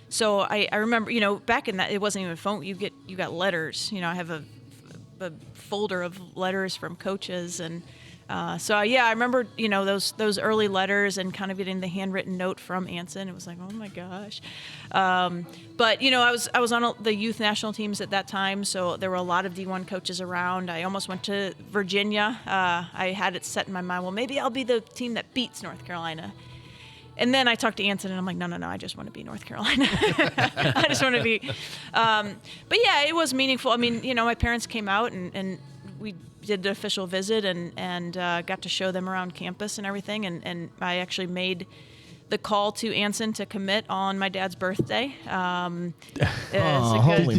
So I remember, back in that, it wasn't even a phone. You got letters. I have a folder of letters from coaches, and so I remember, those early letters and kind of getting the handwritten note from Anson. It was like, oh my gosh. But I was on the youth national teams at that time, so there were a lot of D1 coaches around. I almost went to Virginia. I had it set in my mind, well, maybe I'll be the team that beats North Carolina. And then I talked to Anson, and I'm like, no, I just want to be North Carolina. I just want to be. But yeah, it was meaningful. I mean, my parents came out, and we did the official visit and got to show them around campus and everything. And I actually made the call to Anson to commit on my dad's birthday. Holy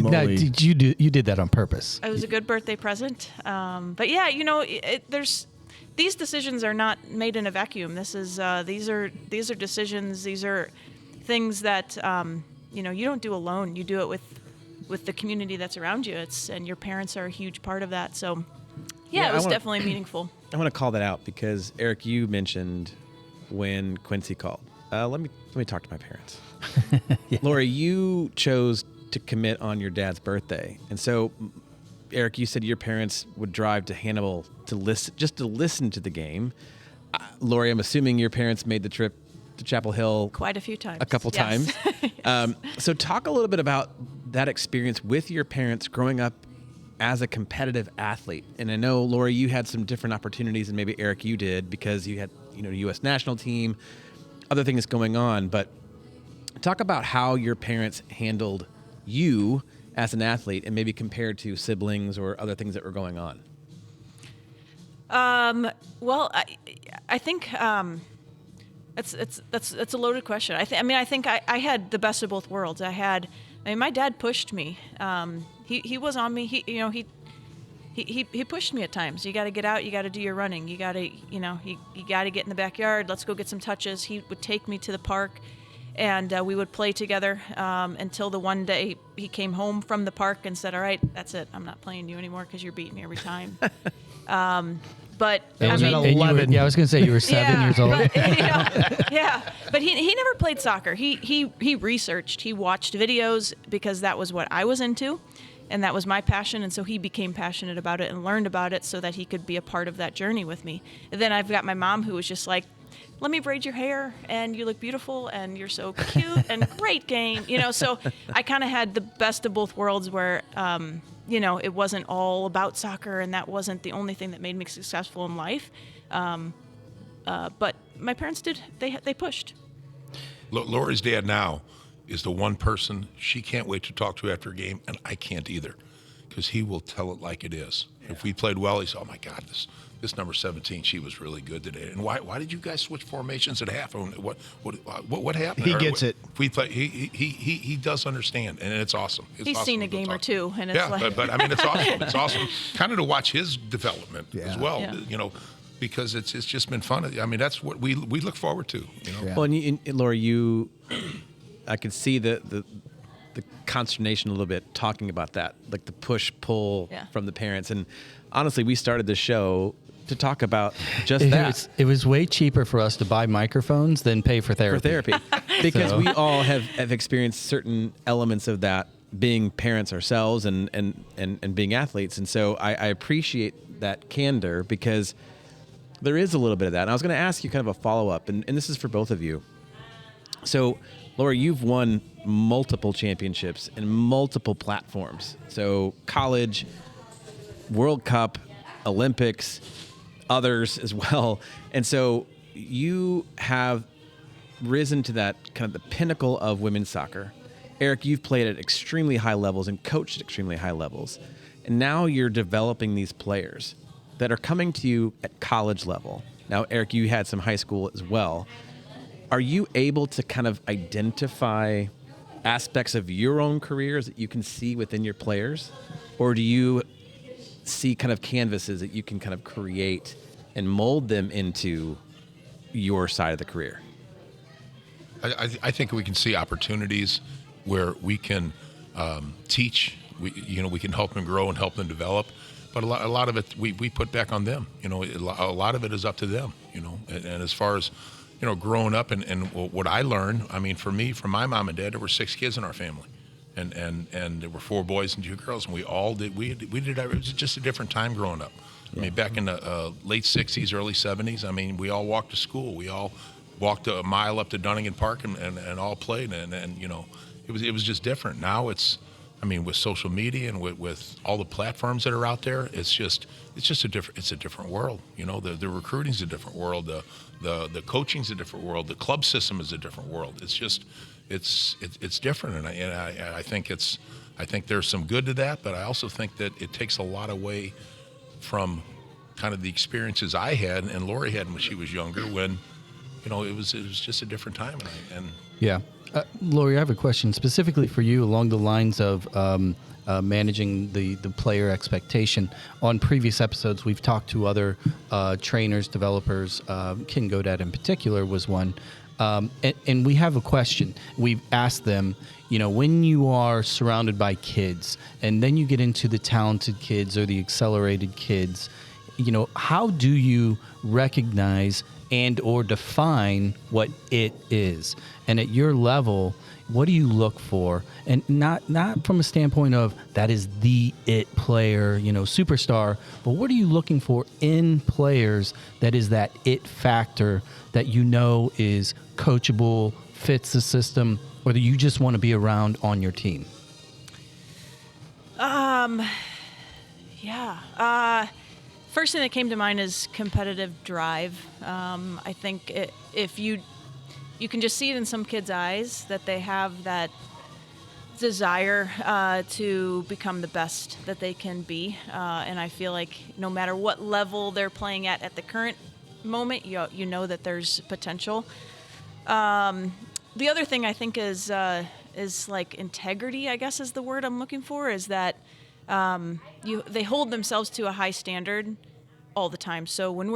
moly. Now, you did that on purpose? It was a good birthday present. But yeah, there's. These decisions are not made in a vacuum. These are decisions. These are things that you don't do alone. You do it with the community that's around you. And your parents are a huge part of that. So it was definitely meaningful. I want to call that out because Eric, you mentioned when Quincy called. Let me talk to my parents. Yeah. Lori, you chose to commit on your dad's birthday, and so. Eric, you said your parents would drive to Hannibal to listen to the game. Lori, I'm assuming your parents made the trip to Chapel Hill quite a few times. A couple times. Yes. So talk a little bit about that experience with your parents growing up as a competitive athlete. And I know, Lori, you had some different opportunities than maybe Eric you did because you had, U.S. national team, other things going on. But talk about how your parents handled you as an athlete, and maybe compared to siblings or other things that were going on? Well, I think that's a loaded question. I think I had the best of both worlds. I had I mean, my dad pushed me. He was on me. He pushed me at times. You got to get out. You got to do your running. You got to, you got to get in the backyard. Let's go get some touches. He would take me to the park, and we would play together until the one day he came home from the park and said, "All right, that's it. I'm not playing you anymore because you're beating me every time." But That was at And you 11. I was going to say you were 7 years old. But, but he never played soccer. He researched. He watched videos because that was what I was into, and that was my passion. And so he became passionate about it and learned about it so that he could be a part of that journey with me. And then I've got my mom who was just like, "Let me braid your hair, and you look beautiful, and you're so cute, and great game." So I kind of had the best of both worlds where, it wasn't all about soccer, and that wasn't the only thing that made me successful in life. But my parents did. They pushed. Lori's dad now is the one person she can't wait to talk to after a game, and I can't either, because he will tell it like it is. Yeah. If we played well, he said, "Oh my God, this number 17, she was really good today." And why did you guys switch formations at half? What happened? He gets it. If we play, he does understand, and it's awesome. He's seen a game or two, and it's but I mean, it's awesome. It's awesome, kind of to watch his development as well. Yeah. Because it's just been fun. I mean, that's what we look forward to. Yeah. Well, and Lori, I could see the consternation a little bit talking about that, like the push-pull from the parents. And honestly, we started this show to talk about just that. It was way cheaper for us to buy microphones than pay for therapy. Because we all have experienced certain elements of that, being parents ourselves and being athletes. And so I appreciate that candor, because there is a little bit of that. And I was going to ask you kind of a follow-up, and this is for both of you. So, Laura, you've won multiple championships in multiple platforms. So college, World Cup, Olympics, others as well. And so you have risen to that kind of the pinnacle of women's soccer. Eric, you've played at extremely high levels and coached at extremely high levels. And now you're developing these players that are coming to you at college level. Now, Eric, you had some high school as well. Are you able to kind of identify aspects of your own careers that you can see within your players? Or do you see kind of canvases that you can kind of create and mold them into your side of the career? I think we can see opportunities where we can teach. We can help them grow and help them develop. But a lot of it we put back on them. A lot of it is up to them. And as far as growing up and what I learned, I mean, for me, from my mom and dad, there were 6 kids in our family, and there were 4 boys and 2 girls, and we all did. We did. It was just a different time growing up. I mean, back in the late 60s, early 70s, I mean, we all walked to school. We all walked a mile up to Dunnigan Park and all played, and it was just different. Now it's, I mean, with social media and with all the platforms that are out there, it's just a different world. The recruiting's a different world. The coaching's a different world. The club system is a different world. It's just, it's different, and I think there's some good to that, but I also think that it takes a lot away from kind of the experiences I had and Lori had when she was younger, when it was just a different time, and Yeah. Lori, I have a question specifically for you along the lines of managing the player expectation. On previous episodes, we've talked to other trainers, developers. Ken Godad in particular was one. And we have a question. We've asked them, when you are surrounded by kids and then you get into the talented kids or the accelerated kids, how do you recognize and or define what it is? And at your level, what do you look for? And not from a standpoint of that is the it player, superstar, but what are you looking for in players that is that it factor that is coachable, fits the system, or that you just want to be around on your team? First thing that came to mind is competitive drive. I think if you can just see it in some kids' eyes that they have that desire to become the best that they can be. And I feel like no matter what level they're playing at the current moment, you know that there's potential. The other thing I think is is like integrity, I guess is the word I'm looking for, is that they hold themselves to a high standard all the time. So when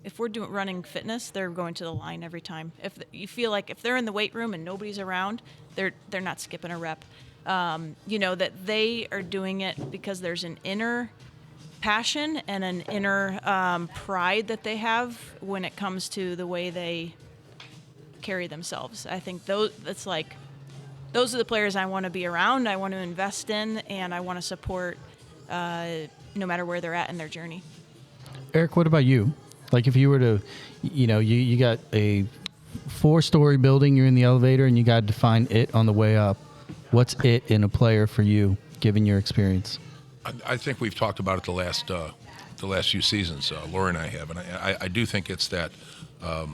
if we're running fitness, they're going to the line every time. If you feel like if they're in the weight room and nobody's around, they're not skipping a rep. That they are doing it because there's an inner passion and an inner pride that they have when it comes to the way they carry themselves. I think those are the players I want to be around, I want to invest in, and I want to support no matter where they're at in their journey. Eric, what about you? Like if you were to, you got a 4-story building, you're in the elevator, and you got to define it on the way up. What's it in a player for you, given your experience? I think we've talked about it the last few seasons. Laura and I have, and I do think it's that. I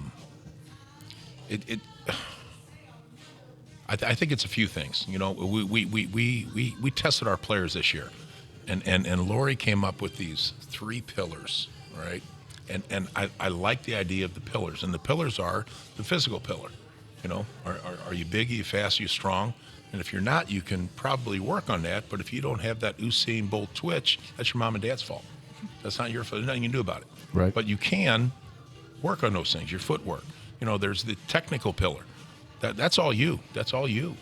think it's a few things. We tested our players this year, and Lori came up with these 3 pillars, right? And I like the idea of the pillars, and the pillars are the physical pillar. Are you big? Are you fast? Are you strong? And if you're not, you can probably work on that. But if you don't have that Usain Bolt twitch, that's your mom and dad's fault. That's not your fault. There's nothing you can do about it. Right. But you can work on those things. Your footwork. There's the technical pillar. That's all you. That's all you.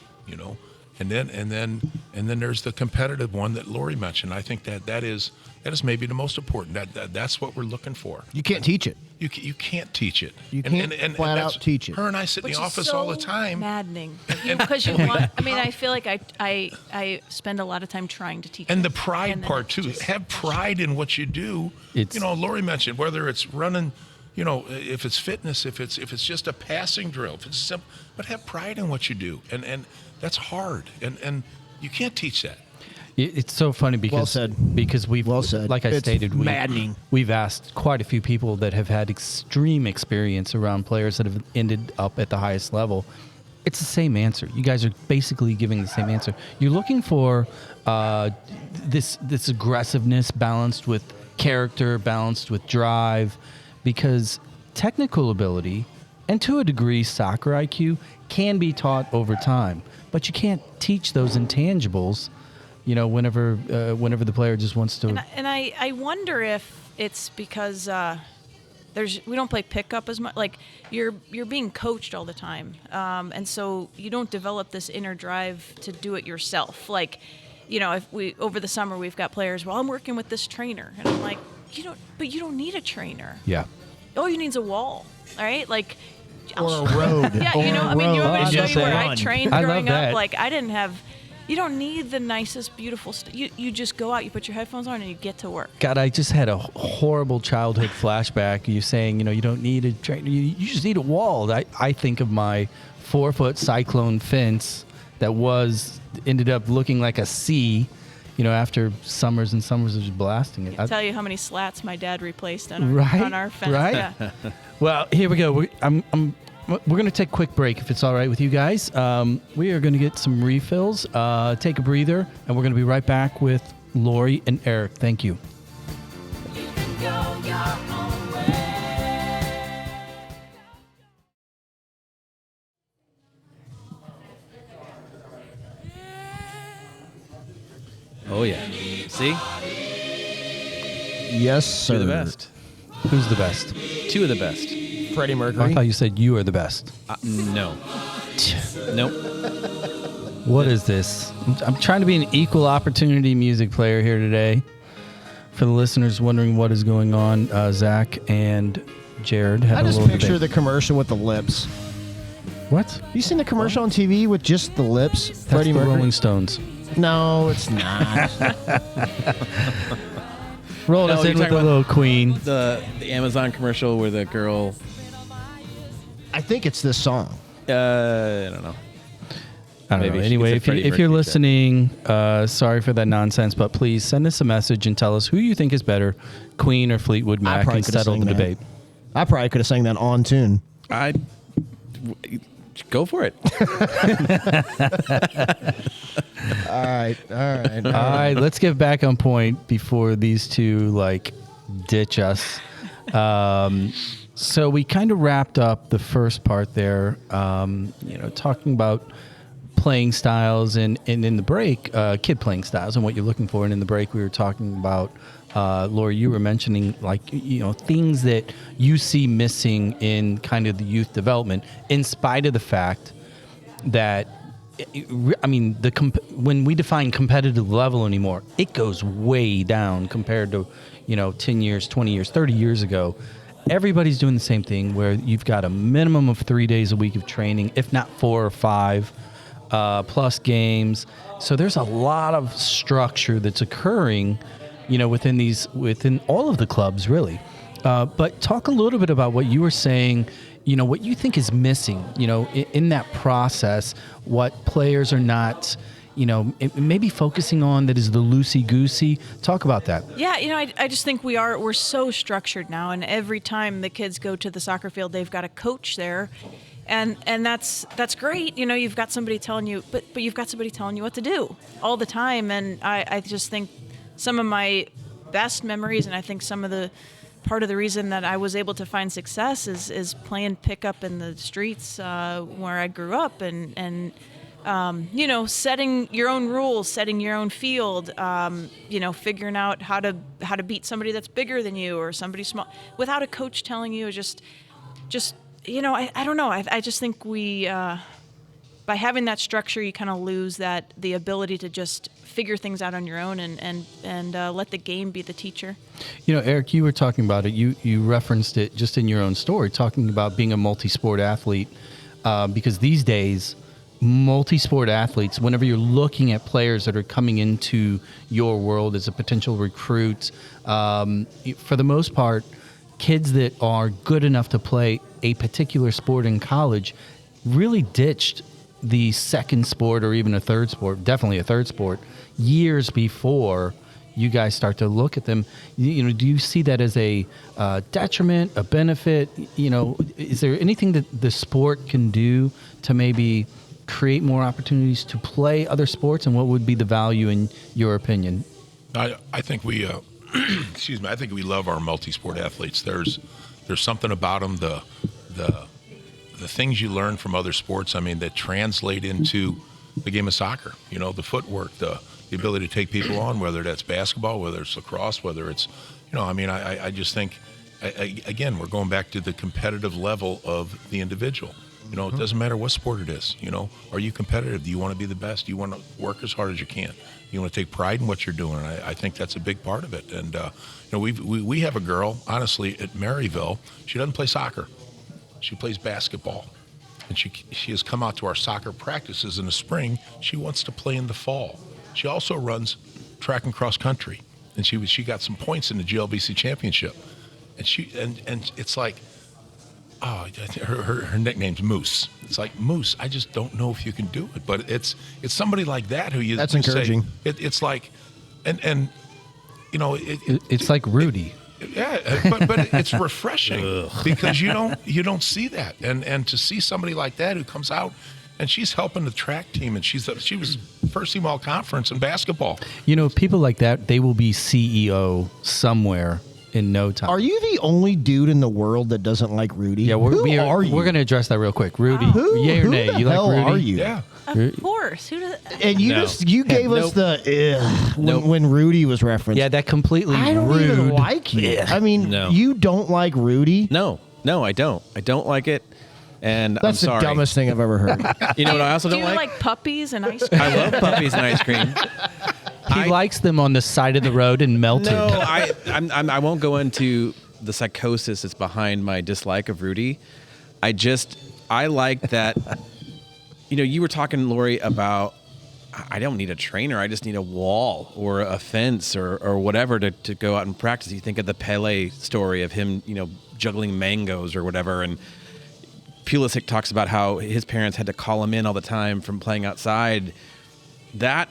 And then there's the competitive one that Lori mentioned. I think that is maybe the most important. That's what we're looking for. You can't teach it. You can't teach it. You can't flat out teach it. Her and I sit in the office all the time. Maddening, because you want. I mean, I feel like I spend a lot of time trying to teach. And the pride part too. Have pride in what you do. Lori mentioned whether it's running. If it's fitness, if it's just a passing drill, if it's simple, but have pride in what you do, and that's hard, and you can't teach that. It's so funny because well said. Because we've like I stated, maddening. We've asked quite a few people that have had extreme experience around players that have ended up at the highest level. It's the same answer. You guys are basically giving the same answer. You're looking for this aggressiveness balanced with character, balanced with drive. Because technical ability and to a degree soccer IQ can be taught over time, but you can't teach those intangibles, whenever the player just wants to. And I wonder if it's because we don't play pickup as much. Like you're being coached all the time, and so you don't develop this inner drive to do it yourself. Like, if we over the summer we've got players. Well, I'm working with this trainer, and I'm like. You don't need a trainer. Yeah. All you need is a wall. All right, like. Or a road. Yeah, you want me to show you where I trained growing up? Like I didn't have. You don't need the nicest, beautiful stuff. You just go out, you put your headphones on, and you get to work. God, I just had a horrible childhood flashback. You saying, you don't need a trainer. You just need a wall. I think of my 4-foot cyclone fence that ended up looking like a C. After summers and summers of just blasting it. I tell you how many slats my dad replaced on our fence. Right? Yeah. Well, here we go. We're going to take a quick break if it's all right with you guys. We are going to get some refills, take a breather, and we're going to be right back with Lori and Eric. Thank you. You can go your own way. Oh, yeah. See? Yes, sir. Two of the best. Who's the best? Two of the best. Freddie I Mercury. thought you said you are the best. No. Nope. What is this? I'm trying to be an equal opportunity music player here today. For the listeners wondering what is going on, Zach and Jared have I a just little picture debate. the commercial with the lips. What? You seen the commercial on TV with just the lips? That's Freddie the Mercury. Rolling Stones. No, it's not. Roll No, us you're in with talking a little Queen. The Amazon commercial where the girl, I think it's this song. I don't know. I don't Maybe know. she Anyway, gets a if Freddie you're Mercury listening, sorry for that nonsense, but please send us a message and tell us who you think is better, Queen or Fleetwood Mac, probably and could've settle sang the that. debate. I probably could have sang that on tune. Go for it. All right. All right, let's get back on point before these two ditch us. So we kind of wrapped up the first part there, talking about playing styles and in the break, kid playing styles and what you're looking for. And in the break, we were talking about, Lori, you were mentioning things that you see missing in kind of the youth development, in spite of the fact that, when we define competitive level anymore, it goes way down compared to, 10 years, 20 years, 30 years ago. Everybody's doing the same thing where you've got a minimum of 3 days a week of training, if not 4 or 5, plus games. So there's a lot of structure that's occurring, within all of the clubs, really. But talk a little bit about what you were saying, what you think is missing, in that process, what players are not, maybe focusing on that is the loosey-goosey. Talk about that. Yeah, I just think we're so structured now, and every time the kids go to the soccer field, they've got a coach there, and that's great. You've got somebody telling you, but you've got somebody telling you what to do all the time, and I just think some of my best memories, and I think some of the part of the reason that I was able to find success is playing pickup in the streets where I grew up, and setting your own rules, setting your own field, figuring out how to beat somebody that's bigger than you or somebody small without a coach telling you. I don't know. I just think we, by having that structure, you kind of lose the ability to just figure things out on your own and let the game be the teacher. Eric, you were talking about it. You referenced it just in your own story, talking about being a multi-sport athlete, because these days, multi-sport athletes, whenever you're looking at players that are coming into your world as a potential recruit, for the most part, kids that are good enough to play a particular sport in college really ditched the second sport or even a third sport, definitely a third sport, years before you guys start to look at them. Do you see that as a detriment, a benefit? Is there anything that the sport can do to maybe create more opportunities to play other sports, and what would be the value in your opinion? I think we, excuse me. I think we love our multi-sport athletes. There's something about them. The things you learn from other sports, that translate into the game of soccer. The footwork, the ability to take people on, whether that's basketball, whether it's lacrosse, whether it's, I just think, again, we're going back to the competitive level of the individual. It doesn't matter what sport it is. Are you competitive? Do you want to be the best? Do you want to work as hard as you can? You want to take pride in what you're doing? And I think that's a big part of it. And we have a girl, honestly, at Maryville. She doesn't play soccer. She plays basketball, and she has come out to our soccer practices in the spring. She wants to play in the fall. She also runs track and cross country, and she got some points in the GLVC championship. And it's like, her nickname's Moose. It's like, Moose, I just don't know if you can do it. But it's somebody like that who you That's you encouraging. Say, it's like, and it's like Rudy. Yeah, but it's refreshing because you don't see that, and to see somebody like that who comes out and she's helping the track team, and she was first team all conference in basketball. People like that, they will be CEO somewhere in no time. Are you the only dude in the world that doesn't like Rudy? Yeah, Who are you? We're going to address that real quick. Rudy, Who yay or the nay? You hell like Rudy? are you? Yeah. Of course. Who does? And you gave us the when Rudy was referenced. Yeah, that completely I don't rude. even like you. I mean, No. you don't like Rudy? No, I don't. I don't like it, and That's I'm sorry. the dumbest thing I've ever heard. You know what I also Do don't you like? like puppies and ice cream? I love puppies and ice cream. He likes them on the side of the road and melted. No, I won't go into the psychosis that's behind my dislike of Rudy. I like that. You were talking, Lori, about I don't need a trainer. I just need a wall or a fence or whatever to go out and practice. You think of the Pele story of him, juggling mangoes or whatever. And Pulisic talks about how his parents had to call him in all the time from playing outside. That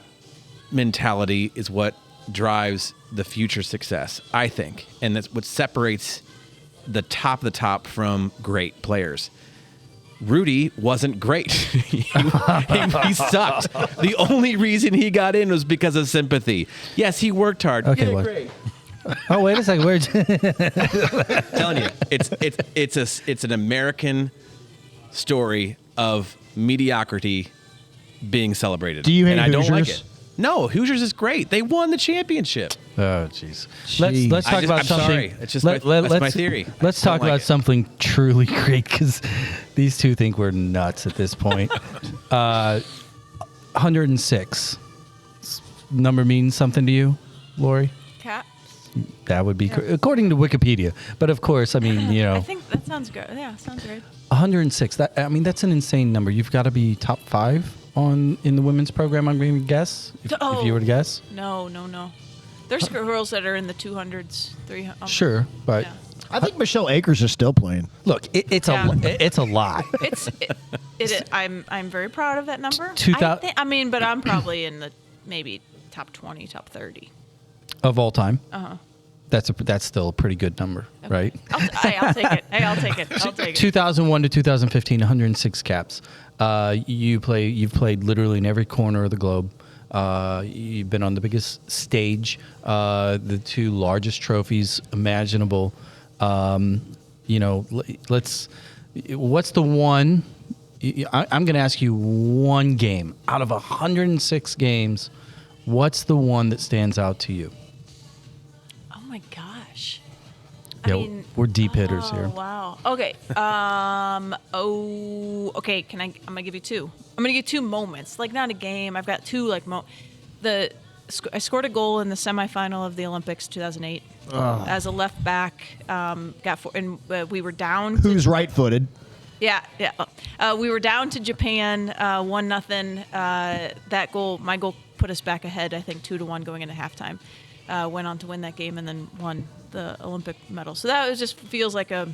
mentality is what drives the future success, I think. And that's what separates the top from great players. Rudy wasn't great. he sucked. The only reason he got in was because of sympathy. Yes, he worked hard. Okay, Yeah, what? great. Oh, wait a second. I'm telling you, it's an American story of mediocrity being celebrated. Do you hate and I don't like Hoosiers? it. No, Hoosiers is great. They won the championship. Oh, jeez. Jeez. Let's talk about I'm something. sorry. It's just that's my theory. Let's I don't talk like about it. something truly great because these two think we're nuts at this point. 106. Number means something to you, Lori? Caps. That would be according to Wikipedia. But of course, I mean, I think that sounds good. Yeah, sounds great. 106. That's an insane number. You've got to be top 5 in the women's program. I'm going to guess. If you were to guess. No. There's girls that are in the 200s, 300. Sure, but Yeah. I think Michelle Akers is still playing. look, it's Yeah. it's a lot. I'm very proud of that number. 2000 but I'm probably in the maybe top 20, top 30. of all time. That's still a pretty good number, right? I'll take it. I'll take it. 2001 to 2015, 106 caps. You've played literally in every corner of the globe. You've been on the biggest stage, the 2 largest trophies imaginable. What's the one? I'm going to ask you one game out of 106 games. What's the one that stands out to you? Oh my gosh. Yeah, we're deep hitters here. Wow. Okay. Okay. I'm gonna give you 2. I'm gonna give 2 moments. Like not a game. I've got 2 like I scored a goal in the semifinal of the Olympics 2008 as a left back. We were down. Who's right-footed? Yeah. We were down to Japan 1-0. My goal put us back ahead. I think 2-1 going into halftime. Went on to win that game and then won the Olympic medal. So that just feels like it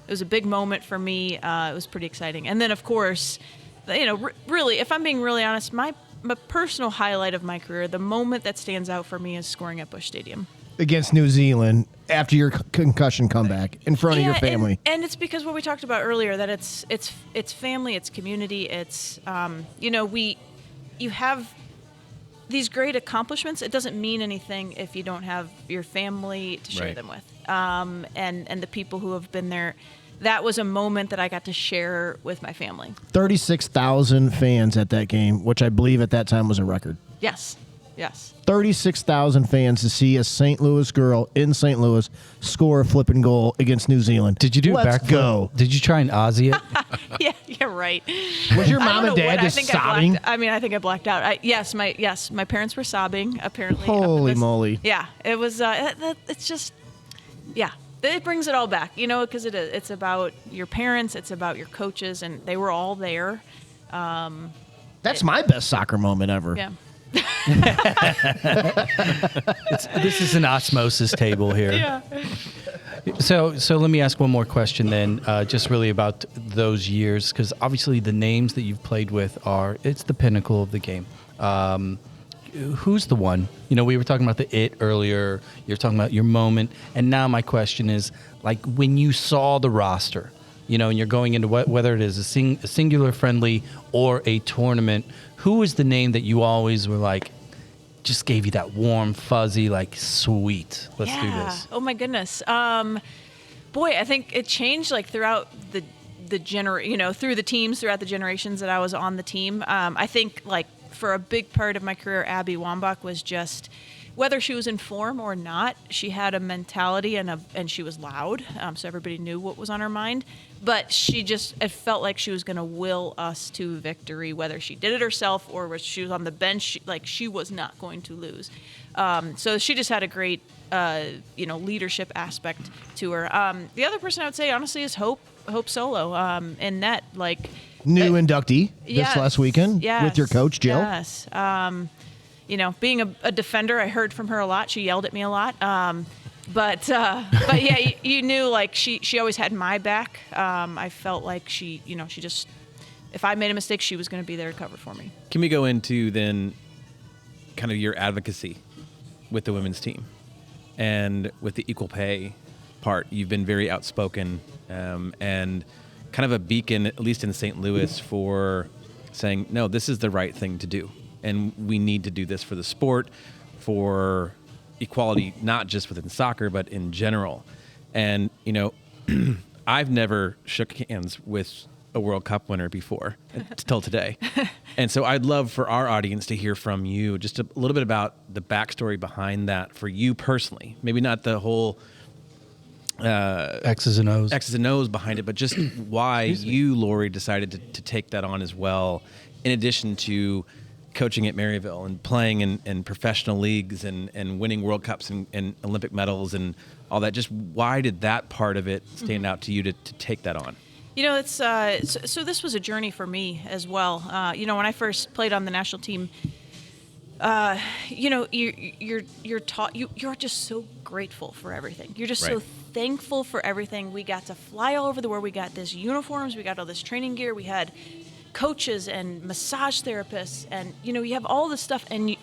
was a big moment for me. It was pretty exciting. And then of course, really, if I'm being really honest, my personal highlight of my career, the moment that stands out for me is scoring at Busch Stadium. Against New Zealand after your concussion comeback in front of your family. And it's because what we talked about earlier, that it's family, it's community, it's you have these great accomplishments. It doesn't mean anything if you don't have your family to share them with, and the people who have been there. That was a moment that I got to share with my family. 36,000 fans at that game, which I believe at that time was a record. Yes. 36,000 fans to see a St. Louis girl in St. Louis score a flipping goal against New Zealand. Did you do Let's backflip? go. Did you try and Aussie it? Yeah, right. Was your I mom don't and know dad what- just I think sobbing? I think I blacked out. Yes, my parents were sobbing. Apparently. Holy moly. Yeah, it was. It's just, yeah, it brings it all back. Because it's about your parents, it's about your coaches, and they were all there. That's my best soccer moment ever. Yeah. This is an osmosis table here. Yeah. So let me ask one more question then, just really about those years, because obviously the names that you've played with it's the pinnacle of the game. Who's the one? We were talking about the it earlier. You're talking about your moment, and now my question is, like, when you saw the roster, and you're going into whether it is a singular friendly or a tournament, who is the name that you always were like, just gave you that warm, fuzzy, like, sweet, let's do this? Oh my goodness. Boy, I think it changed like throughout the through the teams, throughout the generations that I was on the team. I think like for a big part of my career, Abby Wambach was just, whether she was in form or not, she had a mentality and she was loud, so everybody knew what was on her mind. But it felt like she was going to will us to victory, whether she did it herself or she was on the bench. She was not going to lose. So she just had a great, leadership aspect to her. The other person I would say, honestly, is Hope Solo. In net, like New inductee this yes, last weekend yes, with your coach, Jill. Yes. Being a defender, I heard from her a lot. She yelled at me a lot. But yeah, you knew like she always had my back. I felt like she just, if I made a mistake, she was going to be there to cover for me. Can we go into then kind of your advocacy with the women's team and with the equal pay part? You've been very outspoken and kind of a beacon, at least in St. Louis, for saying, no, this is the right thing to do. And we need to do this for the sport, for equality, not just within soccer, but in general. And, I've never shook hands with a World Cup winner before till today. And so I'd love for our audience to hear from you just a little bit about the backstory behind that for you personally. Maybe not the whole X's and O's behind it, but just why you, Lori, decided to take that on as well, in addition to coaching at Maryville and playing in professional leagues and winning World Cups and Olympic medals and all that. Just why did that part of it stand out to you to take that on? It's so this was a journey for me as well. When I first played on the national team, you're taught you're just so grateful for everything. You're just so thankful for everything. We got to fly all over the world. We got this uniforms. We got all this training gear. We had coaches and massage therapists, and you have all this stuff, and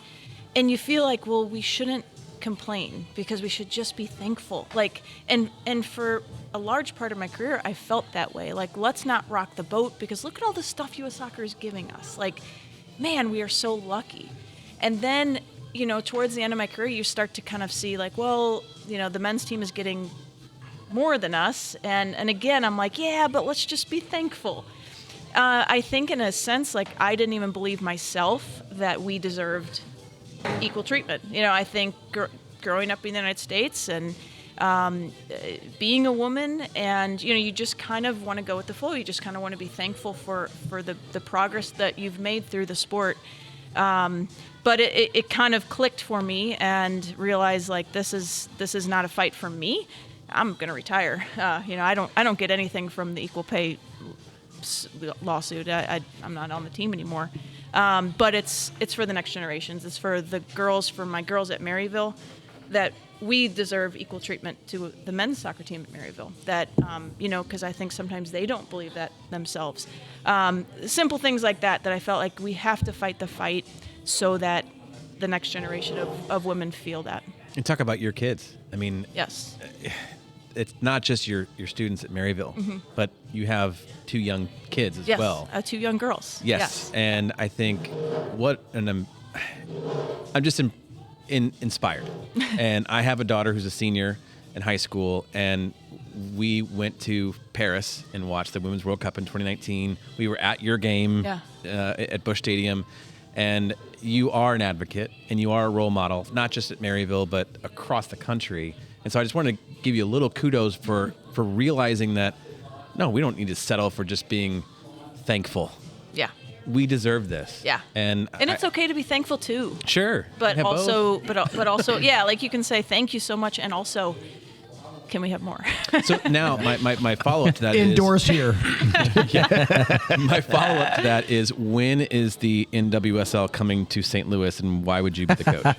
you feel like, well, we shouldn't complain because we should just be thankful. Like, and for a large part of my career, I felt that way. Like, let's not rock the boat because look at all the stuff U.S. Soccer is giving us. Like, man, we are so lucky. And then, towards the end of my career, you start to kind of see like, well, the men's team is getting more than us. And again, I'm like, yeah, but let's just be thankful. I think in a sense, like, I didn't even believe myself that we deserved equal treatment. I think growing up in the United States and being a woman, and you just kind of want to go with the flow. You just kind of want to be thankful for the progress that you've made through the sport. But it kind of clicked for me and realized like this is not a fight for me. I'm gonna retire. I don't get anything from the equal pay lawsuit. I'm not on the team anymore. But it's for the next generations. It's for my girls at Maryville, that we deserve equal treatment to the men's soccer team at Maryville. That, because I think sometimes they don't believe that themselves. Simple things like that I felt like we have to fight the fight so that the next generation of women feel that. And talk about your kids. I mean, yes. It's not just your students at Maryville, but you have 2 young kids as well. 2 young girls. Yes. And I think I'm just inspired. And I have a daughter who's a senior in high school, and we went to Paris and watched the Women's World Cup in 2019. We were at your game at Busch Stadium, and you are an advocate and you are a role model, not just at Maryville, but across the country. And so I just wanted to give you a little kudos for realizing that, no, we don't need to settle for just being thankful. Yeah. We deserve this. Yeah. And it's okay to be thankful too. Sure. But also, but also, yeah, like you can say thank you so much, and also, can we have more? So now my follow-up to that Endorse here. My follow-up to that is, when is the NWSL coming to St. Louis, and why would you be the coach?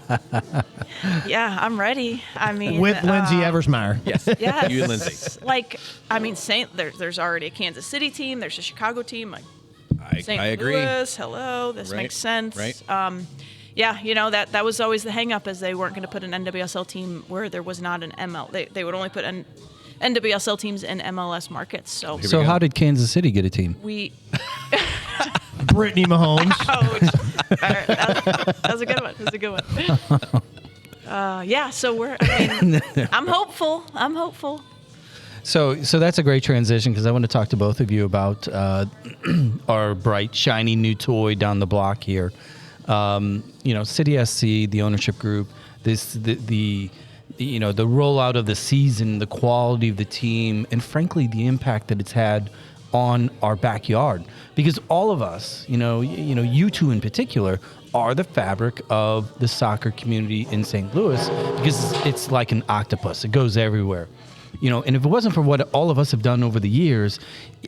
Yeah, I'm ready. I mean, with Lindsay Eversmeyer. Yes. Yes. You and Lindsay. Like, I mean, there's already a Kansas City team. There's a Chicago team. Like, St. I agree. Louis, hello. This makes sense. Right. Yeah, that was always the hang up, is they weren't going to put an NWSL team where there was not an ML. They would only put NWSL teams in MLS markets. So how did Kansas City get a team? we Brittany Mahomes. Ouch. All right, that was a good one. That was a good one. Yeah, so I'm hopeful. So that's a great transition, because I want to talk to both of you about our bright, shiny new toy down the block here. City SC, the ownership group, the rollout of the season, the quality of the team, and frankly, the impact that it's had on our backyard. Because all of us, you two in particular, are the fabric of the soccer community in St. Louis, because it's like an octopus. It goes everywhere. And if it wasn't for what all of us have done over the years,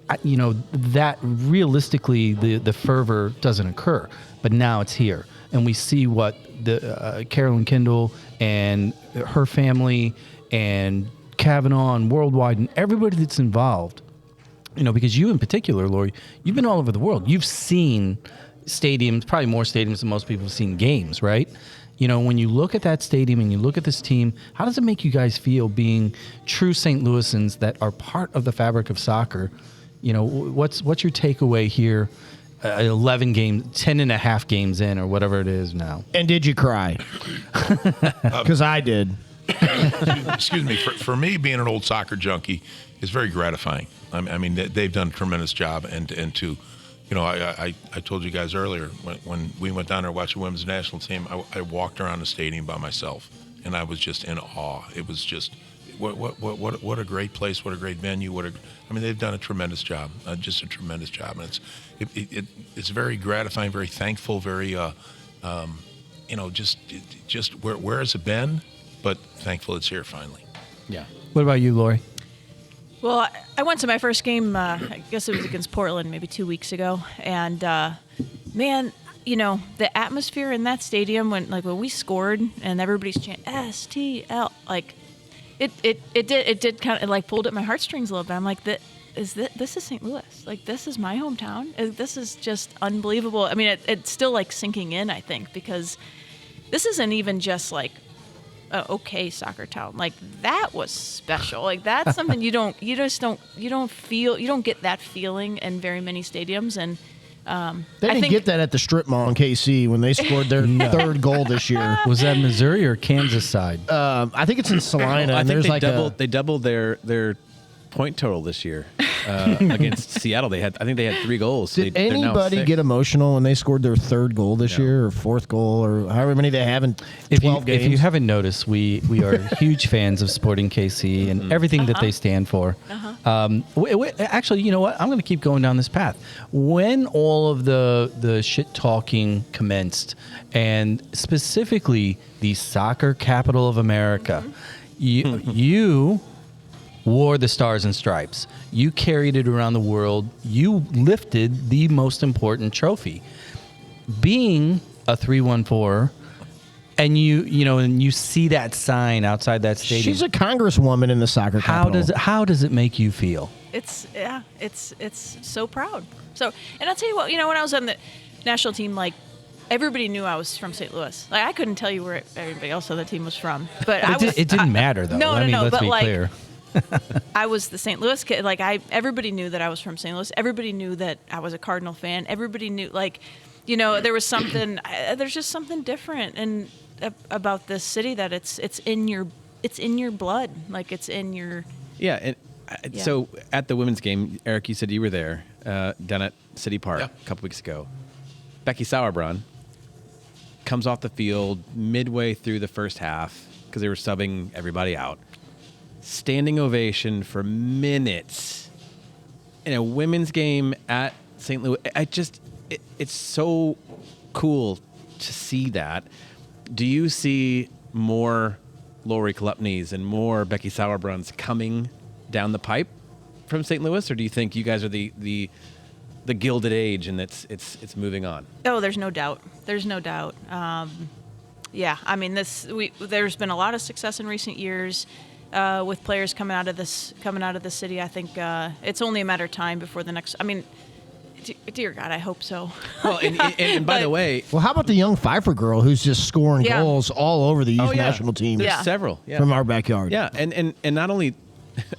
that realistically, the fervor doesn't occur. But now it's here. And we see what the Carolyn Kendall and her family and Kavanaugh and Worldwide and everybody that's involved, because you in particular, Lori, you've been all over the world. You've seen stadiums, probably more stadiums than most people have seen games, right? When you look at that stadium and you look at this team, how does it make you guys feel being true St. Louisans that are part of the fabric of soccer? What's your takeaway here? 11 games, 10 and a half games in, or whatever it is now. And did you cry? Because I did. Excuse me. For me, being an old soccer junkie, is very gratifying. I mean, they've done a tremendous job, and to, you know, I told you guys earlier when we went down there to watch the women's national team, I walked around the stadium by myself, and I was just in awe. It was just what a great place, what a great venue, I mean, they've done a tremendous job, just a tremendous job, and it's very gratifying, very thankful, very you know, just where has it been, but thankful it's here finally. Yeah. What about you, Lori? Well, I went to my first game, I guess it was against Portland maybe 2 weeks ago. And, man, you know, the atmosphere in that stadium when we scored and everybody's chanting STL, like it did kind of like pulled at my heartstrings a little bit. I'm like, this is St. Louis. Like, this is my hometown. This is just unbelievable. I mean, it's still like sinking in, I think, because this isn't even just like okay soccer town. Like, that was special. Like, that's something you don't get that feeling in very many stadiums. And They didn't get that at the strip mall in KC when they scored their third goal this year. Was that Missouri or Kansas side? I think it's in Salina. I and think there's they doubled their point total this year against Seattle. I think they had 3 goals. Did They're now anybody 6. get emotional when they scored their third goal this year, or fourth goal, or however many they have in 12 games? If you haven't noticed, we are huge fans of Sporting KC and everything that they stand for. Actually, you know what? I'm going to keep going down this path. When all of the shit talking commenced, and specifically the soccer capital of America, you wore the stars and stripes. You carried it around the world. You lifted the most important trophy. Being a 314, and you see that sign outside that stadium. She's a congresswoman in the soccer capital. How does it make you feel? it's so proud. So, and I'll tell you what, you know, when I was on the national team, like, everybody knew I was from St. Louis. Like, I couldn't tell you where everybody else on the team was from, but it didn't matter though. No, let's but be like, clear. I was the St. Louis kid. Like, everybody knew that I was from St. Louis. Everybody knew that I was a Cardinal fan. Everybody knew, like, you know, there was something. There's just something different and about this city that it's in your blood. Like, it's in your. Yeah, and so at the women's game, Eric, you said you were there down at City Park a couple weeks ago. Becky Sauerbrunn comes off the field midway through the first half because they were subbing everybody out. Standing ovation for minutes in a women's game at St. Louis. It's so cool to see that. Do you see more Lori Chalupnys and more Becky Sauerbrunns coming down the pipe from St. Louis, or do you think you guys are the Gilded Age and it's moving on? Oh, there's no doubt. There's no doubt. Yeah, I mean, there's been a lot of success in recent years. With players coming out of the city, I think it's only a matter of time before the next. I mean, dear God, I hope so. Well, and by the way, well, how about the young Pfeiffer girl who's just scoring goals all over the youth national team? There's several from our backyard. Yeah, and not only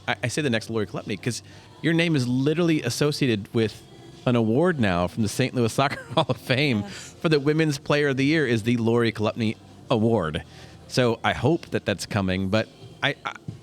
I say the next Lori Chalupny because your name is literally associated with an award now from the St. Louis Soccer Hall of Fame for the Women's Player of the Year is the Lori Chalupny Award. So I hope that's coming, but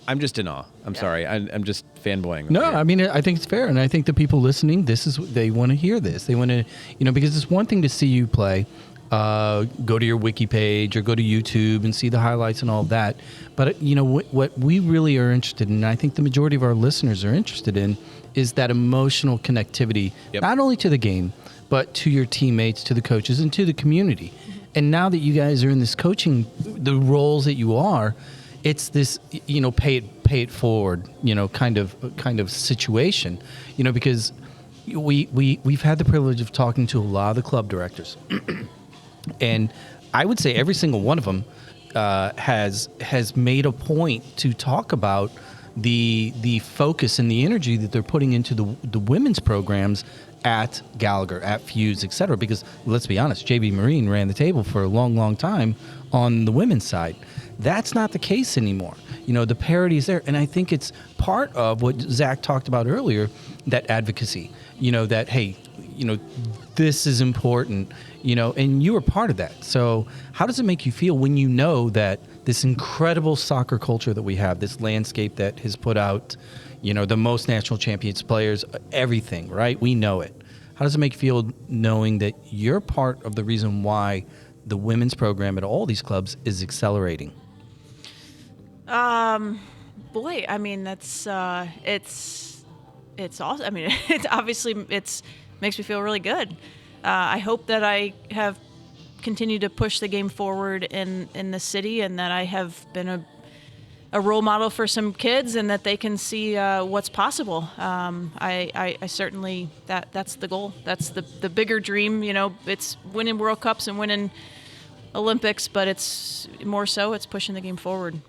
I'm just in awe. I'm sorry. I'm just fanboying. No, I mean, I think it's fair. And I think the people listening, they want to hear this. They want to, because it's one thing to see you play, go to your wiki page or go to YouTube and see the highlights and all of that. But, what we really are interested in, and I think the majority of our listeners are interested in, is that emotional connectivity, not only to the game, but to your teammates, to the coaches, and to the community. And now that you guys are in this coaching, the roles that you are, it's this, pay it forward, kind of situation, because we've had the privilege of talking to a lot of the club directors, and I would say every single one of them has made a point to talk about the focus and the energy that they're putting into the women's programs at Gallagher, at Fuse, et cetera. Because let's be honest, JB Marine ran the table for a long, long time on the women's side. That's not the case anymore. The parity is there. And I think it's part of what Zach talked about earlier, that advocacy, that, hey, this is important, and you were part of that. So how does it make you feel when you know that this incredible soccer culture that we have, this landscape that has put out, the most national champions players, everything, right? We know it. How does it make you feel knowing that you're part of the reason why the women's program at all these clubs is accelerating? Boy, I mean, that's it's awesome. I mean, it's obviously makes me feel really good. I hope that I have continued to push the game forward in the city, and that I have been a role model for some kids, and that they can see what's possible. I certainly that's the goal. That's the bigger dream. It's winning World Cups and winning Olympics, but it's more so it's pushing the game forward.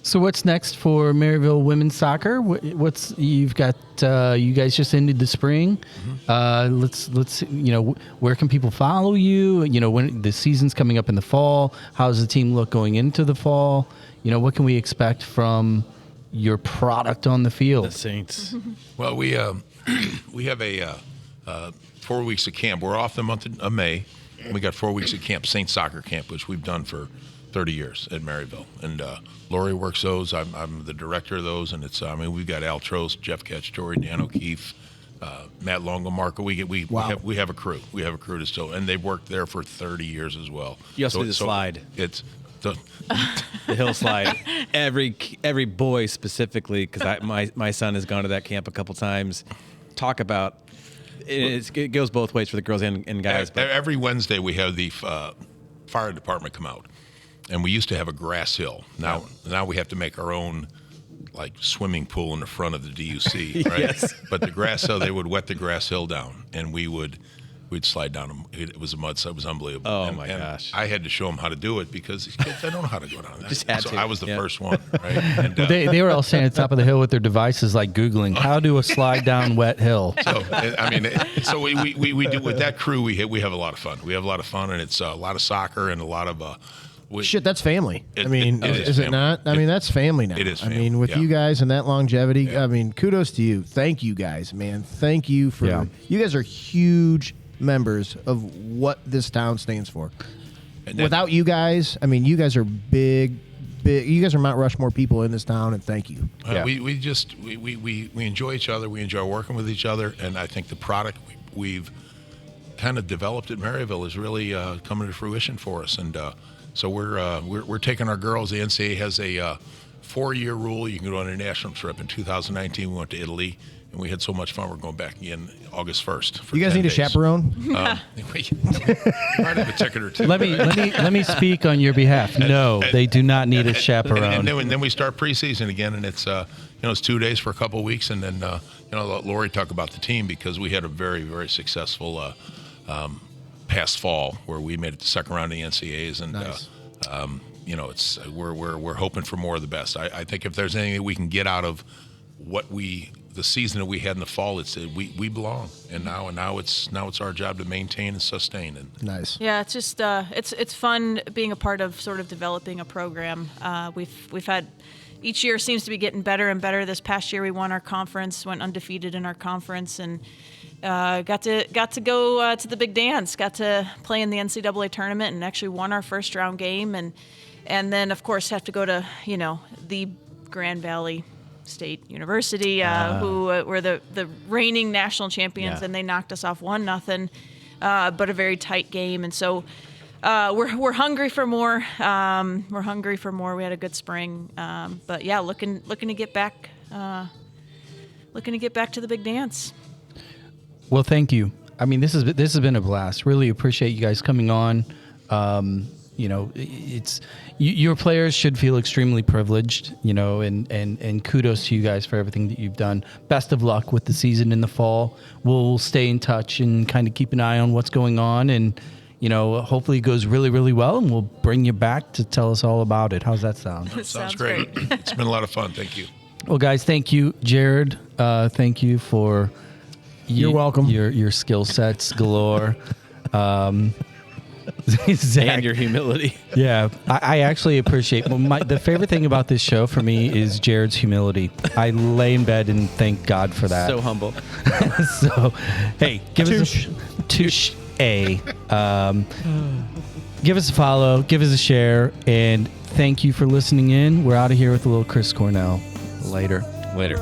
So what's next for Maryville women's soccer? What's you've got? You guys just ended the spring. Let's where can people follow you? When the season's coming up in the fall, how does the team look going into the fall? What can we expect from your product on the field? The Saints. Well, we have a 4 weeks of camp. We're off the month of May. We got 4 weeks of camp, Saints Soccer Camp, which we've done for 30 years at Maryville. And Lori works those. I'm the director of those. And we've got Al Trost, Jeff Cacciatore, Dan O'Keefe, Matt Longomarco. We have a crew. We have a crew to still, and they've worked there for 30 years as well. You also do the slide. It's the hill slide. Every boy specifically, because my son has gone to that camp a couple times. Talk about it goes both ways for the girls and guys. But every Wednesday we have the fire department come out, and we used to have a grass hill. Now we have to make our own swimming pool in the front of the DUC, right? Yes. But the grass hill, they would wet the grass hill down, and we'd slide down. It was a mud, so it was unbelievable. Oh, and my gosh. I I had to show them how to do it because these kids, they don't know how to go down that. So I was the first one, right? And, They were all standing at the top of the hill with their devices, Googling how do a slide down wet hill. So we do with that crew. We have a lot of fun. We have a lot of fun, and it's a lot of soccer and a lot of. Shit, that's family. It Is it not? That's family now. It is family, with yeah. you guys and that longevity, Yeah. Kudos to you. Thank you guys, man. Thank you for. Yeah. You guys are huge members of what this town stands for. And then, Without you guys, you guys are big. You guys are Mount Rushmore people in this town, and thank you. we enjoy each other. We enjoy working with each other, and I think the product we've kind of developed at Maryville is really coming to fruition for us. And so we're taking our girls. The NCAA has a 4-year rule. You can go on an international trip. In 2019, we went to Italy, and we had so much fun. We're going back again August 1st. For You guys 10 need a days. chaperone? Might have a ticket or two. Let me speak on your behalf. No, they do not need a chaperone. And then we start preseason again, and it's it's 2 days for a couple of weeks, and then let Lori talk about the team, because we had a very, very successful past fall where we made it to second round of the NCAAs, and Nice. it's we're hoping for more of the best. I think if there's anything we can get out of the season that we had in the fall, it's we belong, and now it's our job to maintain and sustain. And Nice. Yeah, it's just it's fun being a part of sort of developing a program. We've had each year seems to be getting better and better. This past year we won our conference, went undefeated in our conference, and got to go to the big dance. Got to play in the NCAA tournament and actually won our first round game, and then of course have to go to the Grand Valley State University, who were the reigning national champions, Yeah. and they knocked us off 1-0, but a very tight game. And so we're hungry for more. We're hungry for more. We had a good spring, but yeah, looking to get back. Looking to get back to the big dance. Well, thank you. This has been a blast. Really appreciate you guys coming on. Your players should feel extremely privileged, and kudos to you guys for everything that you've done. Best of luck with the season in the fall. We'll stay in touch and kind of keep an eye on what's going on, and hopefully it goes really, really well, and we'll bring you back to tell us all about it. How's that sound? sounds great. It's been a lot of fun. Thank you. Well, guys, thank you, Jared. Thank you for You're welcome. Your skill sets galore. Zach, and your humility. yeah, I actually appreciate. The favorite thing about this show for me is Jared's humility. I lay in bed and thank God for that. So humble. So, hey, give us give us a follow, give us a share, and thank you for listening in. We're out of here with a little Chris Cornell. Later. Later.